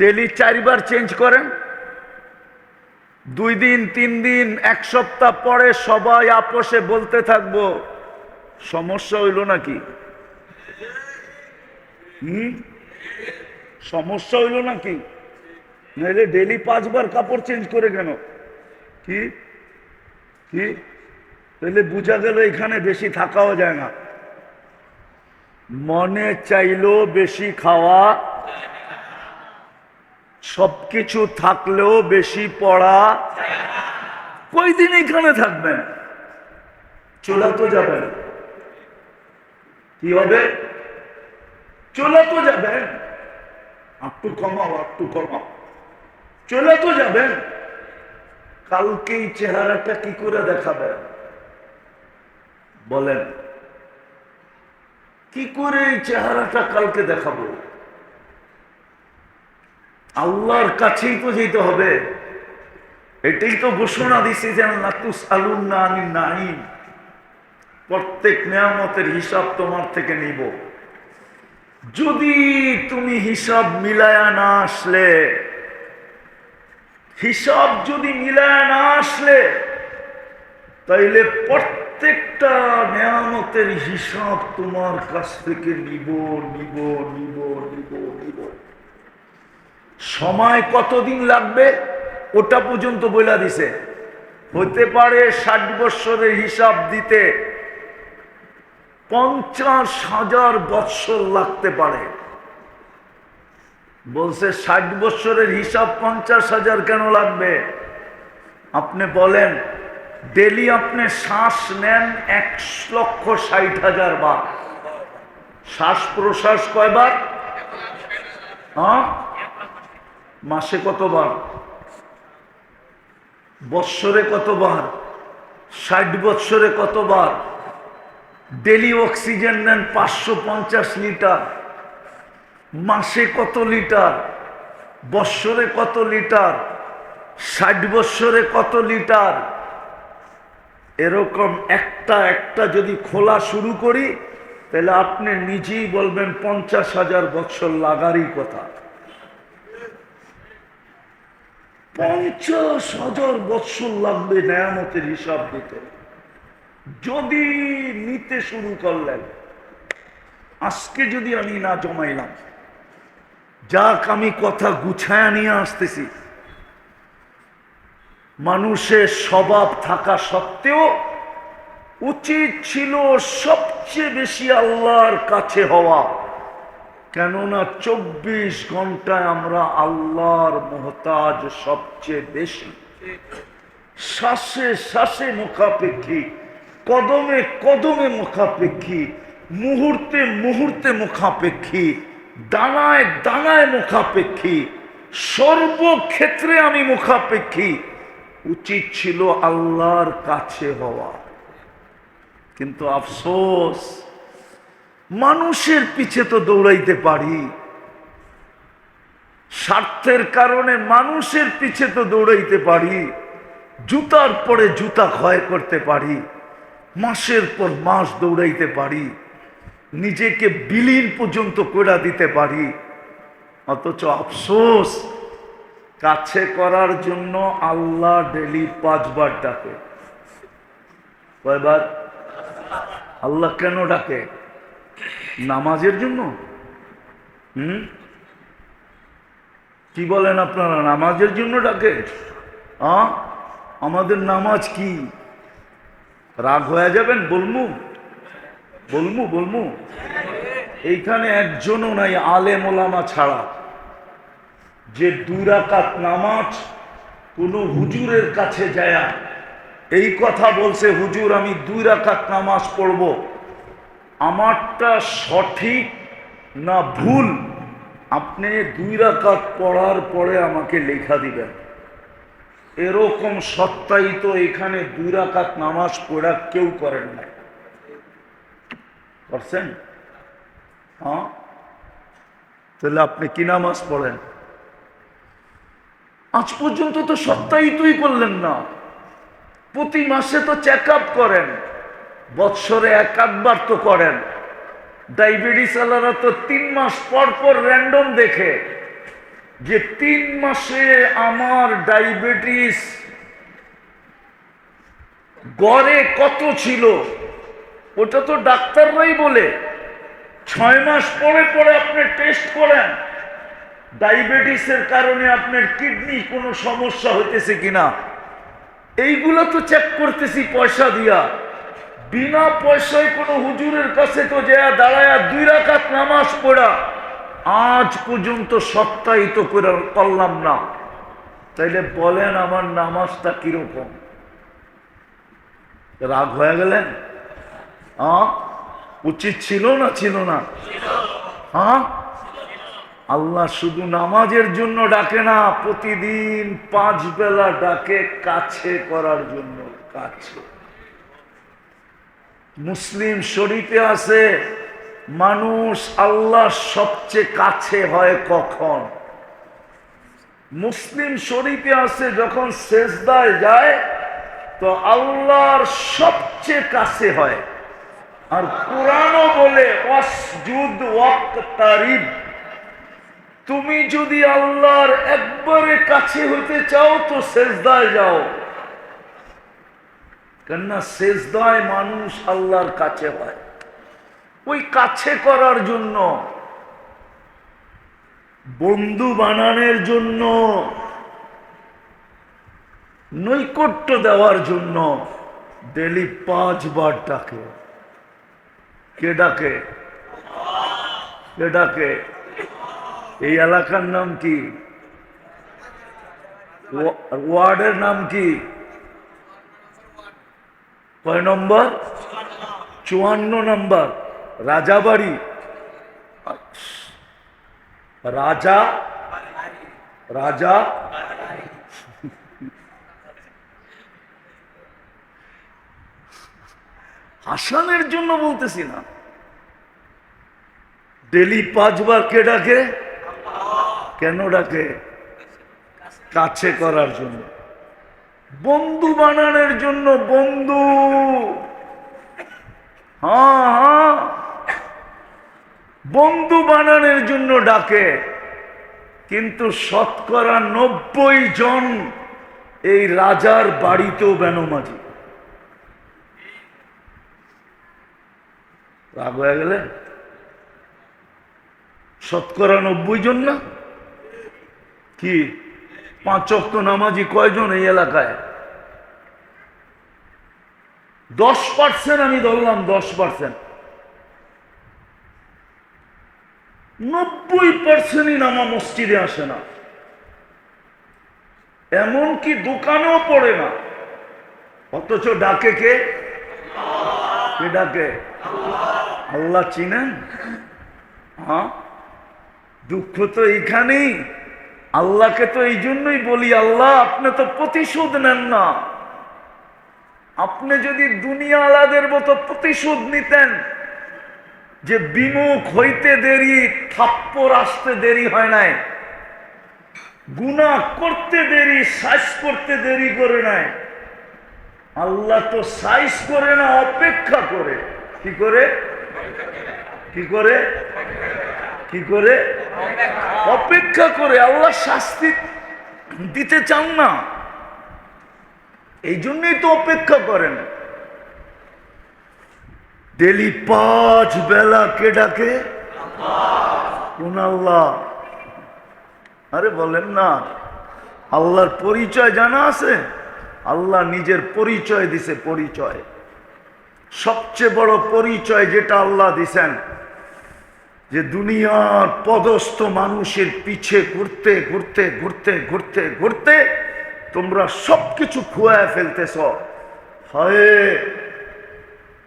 ডেলি 4 বার চেঞ্জ করেন, 2 দিন 3 দিন 1 সপ্তাহ পরে সবাই আপোষে বলতে থাকবো সমস্যা হইল নাকি? সমস্যা হইল নাকি? নাহলে ডেলি 5 বার কাপড় চেঞ্জ করে কেন? কি কি তাহলে বোঝা গেল এখানে বেশি থাকাও যায় না। মনে চাইলেও বেশি খাওয়া, সবকিছু থাকলেও বেশি পড়া। কয়দিন এখানে থাকবেন? চলে তো যাবেন। কি হবে? চলে তো যাবেন। একটু কমাও, একটু কমাও। চলে তো যাবেন। কালকে এই চেহারাটা কি করে দেখাবেন বলেন? কি করে এই চেহারাটা কালকে দেখাবো? আল্লাহর কাছেই তো যেতে হবে। এটাই তো ঘোষণা দিছে যে লাতুসআলুন্না আনিন নাঈম, প্রত্যেক নিয়ামতের হিসাব তোমার থেকে নিব। যদি তুমি হিসাব মিলায়া না আসলে, হিসাব যদি মিলায়া না আসলে, তাইলে প্রত্যেকটা নিয়ামতের হিসাব তোমার কাছ থেকে নিব নিব নিব নিব নিব। সময় কতদিন লাগবে ওটা পর্যন্ত বলে দিছে। হতে পারে 60 বৎসরের হিসাব দিতে 50,000 বৎসর লাগতে পারে। বলছে 60 বৎসরের হিসাব 50,000 কেন লাগবে? আপনি বলেন, ডেলি আপনি শ্বাস নেন 1,60,000 বার। শ্বাস প্রশ্বাস কয়বার? হ্যাঁ, মাসে কতবার? বৎসরে কতবার? 60 বৎসরে কতবার? ডেলি অক্সিজেন নেন 550 লিটার। মাসে কত লিটার? বৎসরে কত লিটার? 60 বৎসরে কত লিটার? এরকম একটা একটা যদি খোলা শুরু করি, তাহলে আপনি নিজেই বলবেন 50,000 বৎসর লাগারই কথা। 50,000 বৎসর লাগবে নেয়ামতের হিসাব দিতে। যদি নিতে শুরু করলেন, আজকে যদি আমি না জমাইলাম, যাক আমি কথা গুছায়া নিয়ে আসতেছি। মানুষের স্বভাব থাকা সত্ত্বেও উচিত ছিল সবচেয়ে বেশি আল্লাহর কাছে হওয়া। কেননা 24 ঘন্টায় আমরা আল্লাহর মুহতাজ সবচেয়ে বেশি। শ্বাসে শ্বাসে মুখাপেক্ষী, কদমে কদমে মুখাপেক্ষী, মুহূর্তে মুহূর্তে মুখাপেক্ষী, দানায় দানায় মুখাপেক্ষী, সর্বক্ষেত্রে আমি মুখাপেক্ষী। উচিত ছিল আল্লাহর কাছে হওয়া। কিন্তু আফসোস, মানুষের পিছে তো দৌড়াইতে পারি, স্বার্থের কারণে মানুষের পিছে তো দৌড়াইতে পারি, জুতার পরে জুতা ক্ষয় করতে পারি, মাসের পর মাস দৌড়াইতে পারি, নিজেকে বিলীন পর্যন্ত করে দিতে পারি। অথচ আফসোস, কাছে করার জন্য আল্লাহ ডেলি 5 বার ডাকে। কয়বার? আল্লাহ কেন ডাকে? নামাজের জন্য। কি বলেন আপনারা? নামাজের জন্য ডাকে? আমাদের নামাজ কি? রাগ হয়ে যাবেন? বলমু বলমু বলমু এইখানে একজনও নাই আলেম ওলামা ছাড়া যে 2 রাকাত নামাজ কোন হুজুরের কাছে যায় এই কথা বলছে, হুজুর আমি 2 রাকাত নামাজ পড়ব, আমারটা সঠিক না ভুল আপনি 2 রাকাত পড়ার পরে আমাকে লেখা দিবেন। এরকম সত্যায়িত এখানে 2 রাকাত নামাজ পড়া কেউ করেন না। করছেন? হ্যাঁ, তাহলে আপনি কি নামাজ পড়েন? আজ পর্যন্ত তো সত্যায়িতই করলেন না। প্রতি মাসে তো চেক আপ করেন, বৎসরে 1-8 তো করেন। ডায়াবেটিস আলারা তো 3 মাস পর পর র্যান্ডম দেখে যে 3 মাসে আমার ডায়াবেটিস গড়ে কত ছিল। ওটা তো ডাক্তাররাই বলে। 6 মাস পরে পরে আপনি টেস্ট করেন ডায়াবেটিসের কারণে আপনার কিডনি কোনো সমস্যা হইতেছে কিনা। এইগুলো তো চেক করতেছি পয়সা দিয়া, বিনা পয়সায় কোনো হুজুরের কাছে তো যায় দাঁড়ায়া 2 রাকাত নামাজ পড়া আজ পর্যন্ত সপ্তাহিত করলাম না। তাইলে বলেন আমার নামাজটা কিরকম? রাগ হয়ে গেলেন? উচিত ছিল না ছিল না? আল্লাহ শুধু নামাজের জন্য ডাকে না, প্রতিদিন 5 বেলা ডাকে কাছে করার জন্য। কাছে মুসলিম শরীফে আছে মানুষ আল্লাহ সবচেয়ে কাছে হয় কখন? মুসলিম শরীফে আছে যখন সেজদায় যায় তো আল্লাহর সবচেয়ে কাছে হয়। আর কুরআনও বলে ওয়াসজুদ ওয়াক্তারিব, তুমি যদি আল্লাহর একবারে কাছে হইতে চাও তো সেজদায় যাও। কেননা সেজদায় মানুষ আল্লাহর কাছে হয়। ওই কাছে করার জন্য, বন্ধু বানানোর জন্য, নৈকট্য দেওয়ার জন্য ডেলি 5 বার ডাকে। কে ডাকে? কে ডাকে? এই এলাকার নাম কি? ওয়ার্ডের নাম কি? কয় নম্বর? 54 নম্বর। রাজাবাড়ি। রাজা রাজা হাসানের জন্য বলতেছি না, ডেলি 5 বার কে ডাকে? কেন ডাকে? কাছে করার জন্য, বন্ধু বানানোর জন্য। বন্ধু, হ্যাঁ, বন্ধু বানানোর জন্য ডাকে। কিন্তু 90% জন এই রাজার বাড়িতেও বেনমাজি। রাগ হয়ে গেলে? 90% জন না কি? 5 ওয়াক্ত নামাজি কয়জন এই এলাকায়? 10% আমি ধরলাম, 10%। 90%ই নামা মসজিদে আসে না, এমনকি দোকানেও পড়ে না। অথচ ডাকে কে? কে ডাকে? আল্লাহ। চিনেন? হ্যাঁ, দুঃখ তো এইখানেই। আল্লাহকে তো এই জন্যই বলি, আল্লাহ আপনি তো প্রতিশোধ নেন না। আপনি যদি দুনিয়া আলাদের মতো প্রতিশোধ নিতেন, যে বিমুখ হইতে দেরি, থাপ্পড় আসতে দেরি হয় নাই, গুনাহ করতে দেরি, সাইজ করতে দেরি করে নাই। আল্লাহ তো সাইজ করে না, অপেক্ষা করে। কি করে? কি করে? কি করে? অপেক্ষা করে। আল্লাহ শাস্তি দিতে চান না, এই জন্যই তো অপেক্ষা করেন। ডেলি 5 বেলা কে ডাকে? কোন আল্লাহ? আরে বলেন না। আল্লাহর পরিচয় জানা আছে? আল্লাহ নিজের পরিচয় দিছে। পরিচয়, সবচেয়ে বড় পরিচয় যেটা আল্লাহ দিছেন, যে দুনিয়ার পদস্থ মানুষের পিছে ঘুরতে ঘুরতে ঘুরতে ঘুরতে ঘুরতে তোমরা সবকিছু খুয়ায় ফেলতেছ। হয়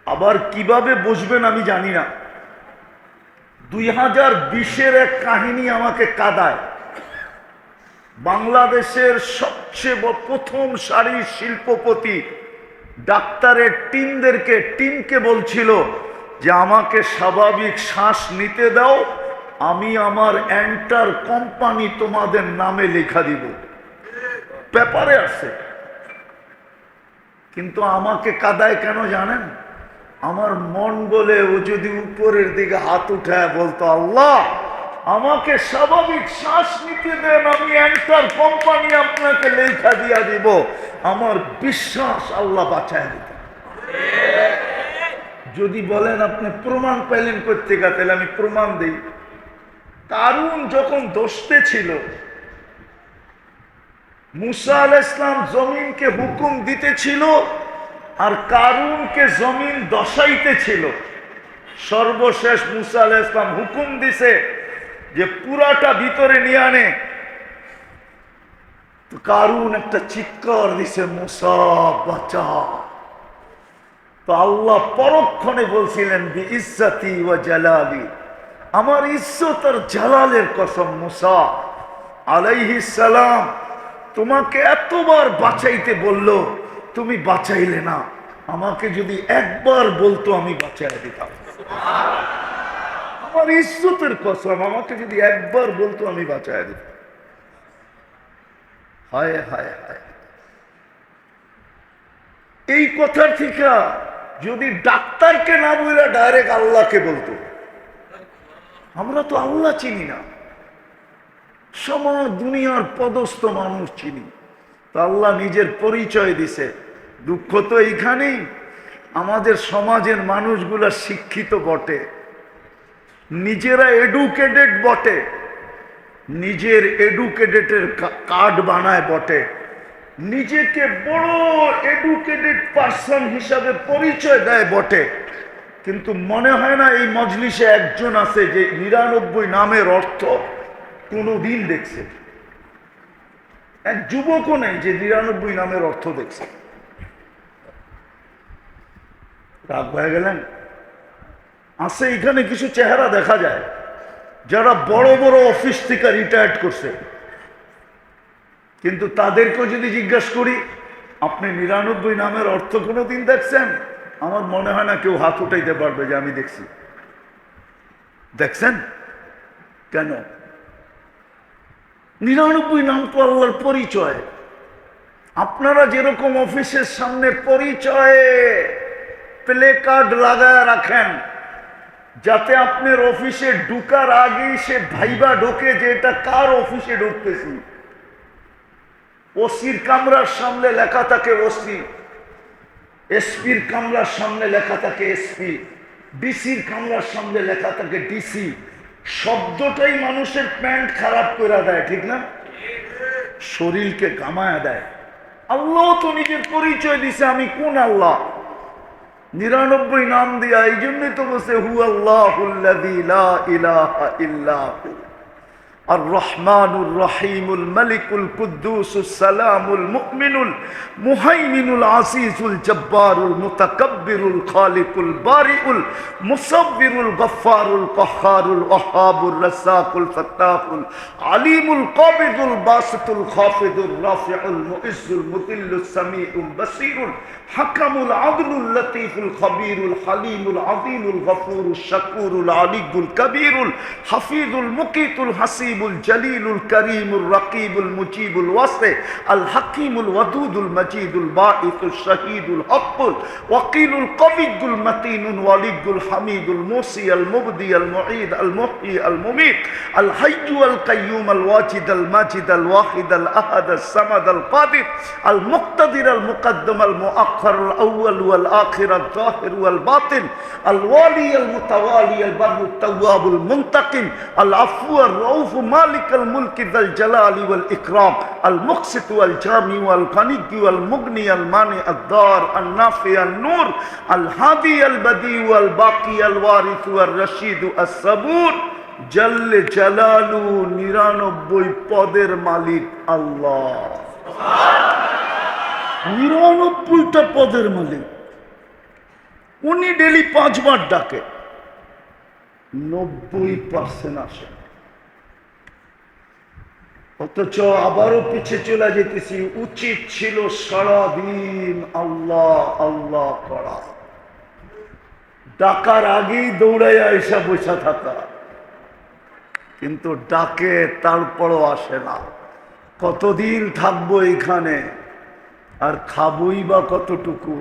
আবার কিভাবে বসবেন আমি জানি না। 2020-এর এক কাহিনী আমাকে কাঁদায়। বাংলাদেশের সবচেয়ে প্রথম সারির শিল্পপতি ডাক্তারের টিমকে বলছিল যে আমাকে স্বাভাবিক শ্বাস নিতে দাও, আমি আমার এন্টার কোম্পানি তোমাদের নামে লেখা দিব। পেপারে আছে। কিন্তু আমাকে কাদায় কেন জানেন? আমার মন বলে ও যদি উপরের দিকে হাত উঠায় বলতো, আল্লাহ আমাকে স্বাভাবিক শ্বাস নিতে দেন, আমি এন্টার কোম্পানি আপনাকে লেখা দিয়া দিব, আমার বিশ্বাস আল্লাহ বাঁচায় দিত। যদি বলেন আপনি প্রমাণ পাইলেন করতে গা, তাহলে আমি প্রমাণ দিই। তারুণ যখন দোষতে ছিল, মুসা আলাইহিস সালাম জমিনকে হুকুম দিতেছিল আর কারুনকে জমিন দশাইতেছিল। সর্বশেষ মুসা আলাইহিস সালাম হুকুম দিছে যে পুরাটা ভিতরে নিয়ে আনে। তো কারুন একটা চিৎকার দিছে, মুসা বাঁচা। তো আল্লাহ পরক্ষণে বলছিলেন বি ইজ্জতি ওয়া জালালি, আমার ইজ্জত আর জালালের কসম, মুসা আলাইহিস সালাম তোমাকে এতবার বাঁচাইতে বলল, তুমি বাঁচাইলে না। আমাকে যদি একবার বলতো আমি বাঁচাই দিতাম। আমার ইজ্জতের কসম, আমাকে যদি একবার বলতো আমি বাঁচাই দিতাম। হায় হায় হায়, এই কথার থেকে যদি ডাক্তারকে না বলে ডাইরেক্ট আল্লাহকে বলতো। আমরা তো আল্লাহ চিনি না, সমাজ দুনিয়ার পদস্থ মানুষ চিনি। তো আল্লাহ নিজের পরিচয় দিছে। দুঃখ তো এইখানেই, আমাদের সমাজের মানুষগুলা শিক্ষিত বটে, নিজেরা এডুকেটেড বটে, নিজের এডুকেটেডের কার্ড বানায় বটে, নিজেকে বড় এডুকেটেড পার্সন হিসাবে পরিচয় দেয় বটে, কিন্তু মনে হয় না এই মজলিসে একজন আছে যে 99 নামের অর্থ কোনোদিন দেখছে। এক যুবকও নেই যে 99 নামের অর্থ দেখছে। রাগ হয়ে গেলেন? আছে এখানে কিছু চেহারা দেখা যায় যারা বড় বড় অফিস থেকে রিটায়ার্ড করছে, কিন্তু তাদেরকেও যদি জিজ্ঞাসা করি আপনি 99 নামের অর্থ কোনোদিন দেখছেন, আমার মনে হয় না কেউ হাত উঠাইতে পারবে যে আমি দেখছি। দেখছেন কেন? 99 নাম তো আল্লাহর পরিচয়। আপনারা যেরকম অফিসের সামনে পরিচয়ে প্লে কার্ড লাগায় রাখেন যাতে আপনার অফিসে ঢুকার আগেই সে ভাইবা ঢোকে যে এটা কার অফিসে ঢুকতেছি। ওসির কামরার সামনে লেখা থাকে ওসি, এসপির কামরার সামনে লেখা থাকে এসপি, ডিসির কামরার সামনে লেখা থাকে ডিসি। শব্দটাই মানুষের প্যান্ট খারাপ করে দেয়, ঠিক না? শরীরকে কামায়া দেয়। আল্লাহ তো নিজের পরিচয় দিছে, আমি কোন আল্লাহ। 99 নাম দিয়া, এই জন্যই তো বলছে হু আল্লাহুল্লাযী লা ইলাহা ইল্লা হু আর রহমানুর রহিমুল মালিকুল কুদ্দুসুস সালামুল মুমিনুল মুহাইমিনুল আসিসুল জব্বারুল মুতাকাব্বিরুল খালিকুল বারিউল মুসাব্বিরুল গফফারুল কহ্হারুল ওয়াহ্হাবুর রাসাকুল ফাত্তাহুল আলিমুল কাবিদুল বাসিতুল খাফিদুর রাফিউল মুইজ্জুল মুদিল্লুস সামিউল বাসীরুল হাকামুল আদলুল লতীফুল খবীরুল হালিমুল আযীমুল গফুরুশ শাকুরুল আলিয়ুল কবীরুল হাফিজুল মুকিতুল হাসিব الجليل الكريم الرقيب المجيب الواسع الحكيم الودود المجيد الباعث الشهيد الحق الوكيل القوي المتين الولي الحميد الموصي المبدي المعيد المحيي المميت الحي القيوم الواجد الماجد الواحد الاحد الصمد القادر المقتدر المقدم المؤخر الاول والاخر الظاهر والباطن الوالي المتوالي البر التواب المنتقم العفو الرؤوف مالك الملك ذا الجلال والإكرام المقسط والجامع والغني والمغني المانع الضار النافع النور الهادي البديع والباقي الوارث والرشيد الصبور جل جلاله 99 পদের মালিক আল্লাহ। 99টা পদের মালিক। উনি ডেলি 5 বার ডাকে, 90% আসে। অথচ আবারও পিছিয়ে চলে যেতেছি। উচিত ছিল সারাদিন আল্লাহ আল্লাহ করা, ডাকার আগেই দৌড়াইয়া এসে বসে থাকা, কিন্তু ডাকে তারপরও আসে না। কতদিন থাকবো এখানে, আর খাবই বা কতটুকু,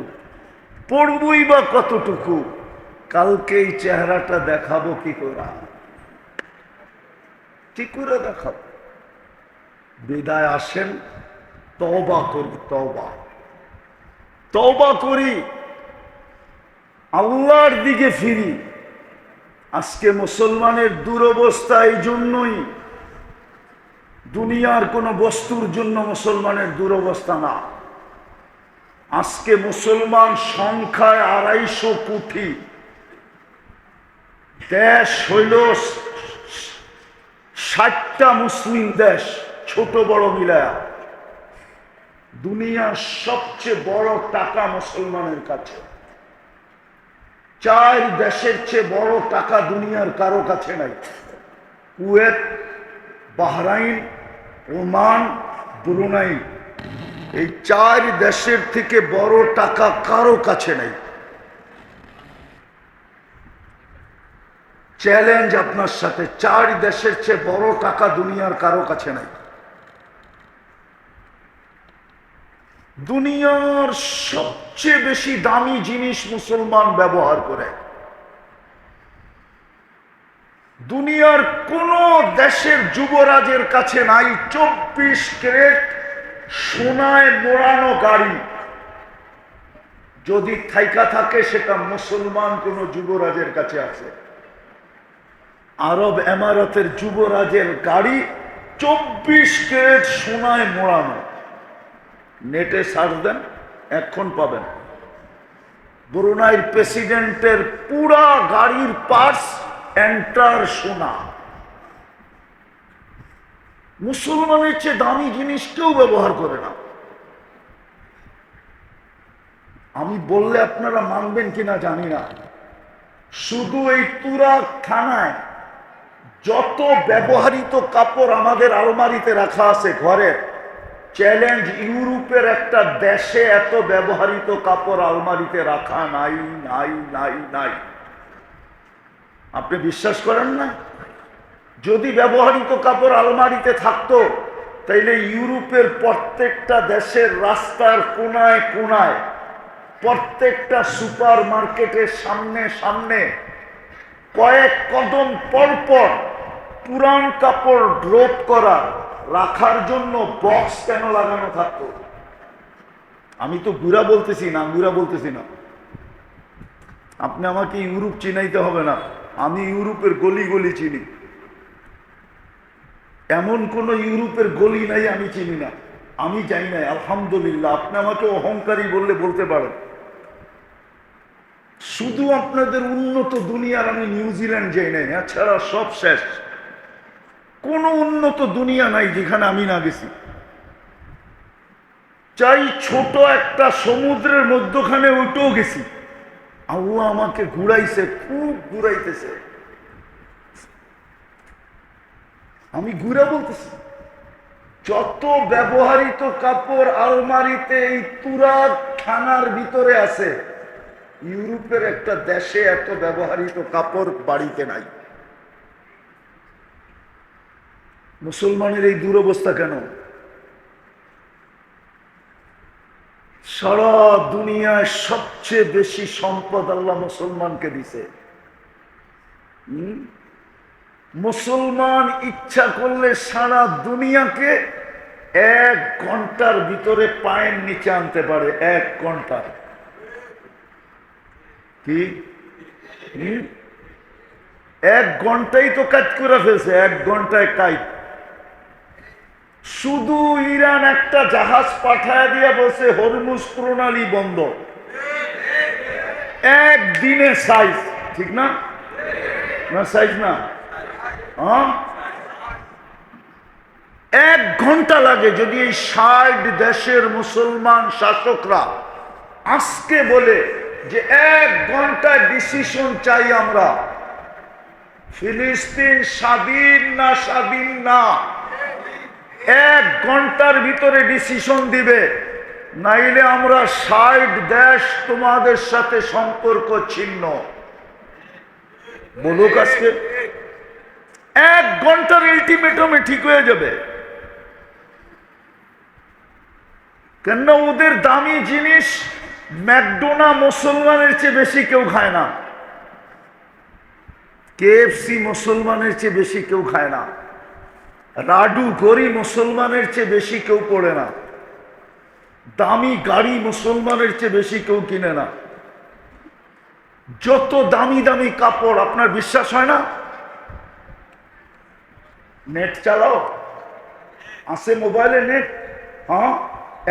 পড়বই বা কতটুকু, কালকে এই চেহারাটা দেখাবো কি করে? কি করে দেখাবো? বিদায় আসেন, তওবা করি, তওবা তওবা করি, আল্লাহর দিকে ফিরি। আজকে মুসলমানের দুরবস্থা এই জন্যই, দুনিয়ার কোনো বস্তুর জন্য মুসলমানের দুরবস্থা না। আজকে মুসলমান সংখ্যায় 250 কোটি, দেশ হইল 60টা মুসলিম দেশ, ছোট বড় মিলায়া। দুনিয়ার সবচেয়ে বড় টাকা মুসলমানের কাছে। 4 দেশের চেয়ে বড় টাকা দুনিয়ার কারো কাছে নাই। কুয়েত, বাহরাইন, ওমান, ব্রুনাই, এই 4 দেশের থেকে বড় টাকা কারো কাছে নাই। চ্যালেঞ্জ আপনার সাথে, 4 দেশের চেয়ে বড় টাকা দুনিয়ার কারো কাছে নাই। দুনিয়ার সবচেয়ে বেশি দামি জিনিস মুসলমান ব্যবহার করে। দুনিয়ার কোন দেশের যুবরাজের কাছে নাই 24 ক্যারেট সোনায় মোড়ানো গাড়ি। যদি থাইকা থাকে সেটা মুসলমান কোন যুবরাজের কাছে আছে। আরব এমারতের যুবরাজের গাড়ি 24 ক্যারেট সোনায় মোড়ানো। নেটে সার্চ দেন, এখন পাবেন। ব্রুনাইয়ের প্রেসিডেন্টের পুরা গাড়ির পার্টস এন্টার সোনা। মুসলমানের চেয়ে দামি জিনিস কেউ ব্যবহার করে না। আমি বললে আপনারা মানবেন কিনা জানি না, শুধু এই তুরাগ থানায় যত ব্যবহৃত কাপড় আমাদের আলমারিতে রাখা আছে ঘরে, চ্যালেঞ্জ ইউরোপের একটা দেশে এত ব্যবহৃত কাপড় আলমারিতে রাখা নাই নাই নাই নাই। আপনি বিশ্বাস করেন না? যদি ব্যবহৃত কাপড় আলমারিতে থাকতো তাইলে ইউরোপের প্রত্যেকটা দেশের রাস্তার কোনায় কোনায়, প্রত্যেকটা সুপার মার্কেটের সামনে সামনে কয়েক কদম পর পর পুরান কাপড় ড্রপ করা রাখার জন্য বক্স কেন লাগানো থাকতো? আমি তো গুড়া বলতেছি না, গুড়া বলতেছি না। আপনি আমাকে ইউরোপ চিনাইতে হবে না, আমি ইউরোপের গলি গলি চিনি। এমন কোন ইউরোপের গলি নাই আমি চিনি না, আমি যাই নাই, আলহামদুলিল্লাহ। আপনি আমাকে অহংকারী বললে বলতে পারেন। শুধু আপনাদের উন্নত দুনিয়ার আমি নিউজিল্যান্ড যাই নাই, এছাড়া সব শেষ। কোন উন্নত দুনিয়া নাই যেখানে আমি না গেছি। চাই ছোট একটা সমুদ্রের মধ্যখানে ওইটাও গেছি। আল্লাহ আমাকে ঘুরাইছে, খুব ঘুরাইতেছে। আমি ঘুরা বলতেছি। যত ব্যবহৃত কাপড় আলমারিতে এই তুরাগ থানার ভিতরে আছে, ইউরোপের একটা দেশে এত ব্যবহৃত কাপড় বাড়িতে নাই। মুসলমানের এই দুরবস্থা কেন? সারা দুনিয়ায় সবচেয়ে বেশি সম্পদ আল্লাহ মুসলমানকে দিছে। মুসলমান ইচ্ছা করলে সারা দুনিয়াকে 1 ঘন্টার ভিতরে পায়ের নিচে আনতে পারে। 1 ঘন্টা। কি 1 ঘন্টাই তো কাজ করে ফেলছে। 1 ঘন্টায় কাজ। শুধু ইরান একটা জাহাজ পাঠায় দিয়া বলছে হরমুজ প্রণালী বন্ধ। একদিনে সাইজ, ঠিক না? না সাইজ না, 1 ঘন্টা লাগে। যদি এই 60 দেশের মুসলমান শাসকরা আজকে বলে যে 1 ঘন্টায় ডিসিশন চাই আমরা, ফিলিস্তিন স্বাধীন না স্বাধীন না, 1 ঘন্টার ভিতরে ডিসিশন দিবে, নাইলে আমরা 60 দেশ তোমাদের সাথে সম্পর্ক ছিন্ন। বলুক আজকে 1 ঘন্টার আলটিমেটামে ঠিক হয়ে যাবে। কেন? ওদের দামি জিনিস ম্যাকডোনা মুসলমানের চেয়ে বেশি কেউ খায় না, কেএফসি মুসলমানের চেয়ে বেশি কেউ খায় না, রাডু গড়ি মুসলমানের চেয়ে বেশি কেউ পড়ে না, দামি গাড়ি মুসলমানের চেয়ে বেশি কেউ কিনে না। যত দামি দামি কাপড়, আপনার বিশ্বাস হয় না? নেট চালাও, আছে মোবাইলে নেট? হ্যাঁ,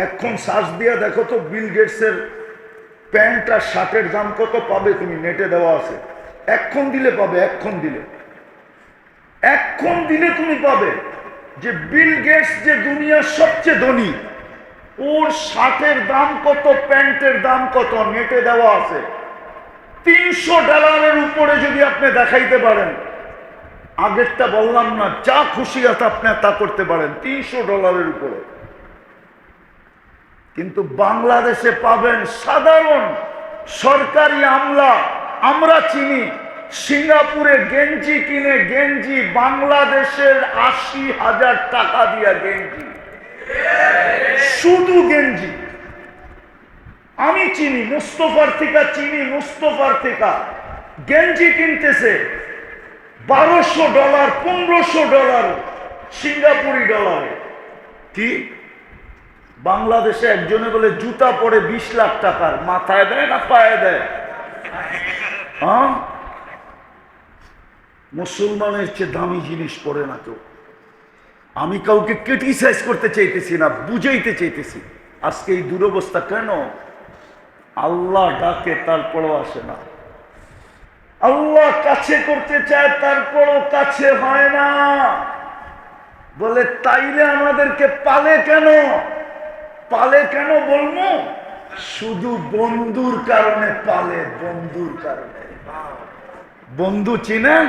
এখন সার্চ দিয়ে দেখো তো বিল গেটসের প্যান্ট আর শার্টের দাম কত, পাবে তুমি, নেটে দেওয়া আছে। এখন দিলে পাবে, এখন দিলে তুমি পাবে যে বিল গেটস যে দুনিয়ার সবচেয়ে ধনী, ওর শার্টের দাম কত, প্যান্টের দাম কত, নেটে দেওয়া আছে। $300 উপরে যদি আপনি দেখাইতে পারেন, আগেরটা বললাম না, যা খুশি আছে আপনি তা করতে পারেন $300 উপরে। কিন্তু বাংলাদেশে পাবেন সাধারণ সরকারি আমলা, আমরা চিনি, সিঙ্গাপুরে গেঞ্জি কিনে, গেঞ্জি বাংলাদেশের 80,000 টাকা দিয়া গেঞ্জি, শুধু গেঞ্জি। আমি চিনি মুস্তফার থেকে গেঞ্জি কিনতেছে $1200, $1500 সিঙ্গাপুরি ডলারে। কি বাংলাদেশে একজনে বলে জুতা পরে 20 লাখ টাকার, মাথায় দেয় না পায়ে দেয়? হ্যাঁ, মুসলমানের চেয়ে দামি জিনিস পরে না কেউ। আমি কাউকে ক্রিটিসাইজ করতে চাইতেছি না, বুঝাইতে চাইতেছি আজকে এই দুরবস্থা কেন। আল্লাহ ডাকে তারপরও আসে না, আল্লাহ কাছে করতে চায় তারপরও কাছে হয় না। বলে তাইলে আমাদেরকে পালে কেন বলবো? শুধু বন্ধুর কারণে পালে, বন্ধুর কারণে। বন্ধু চিনেন?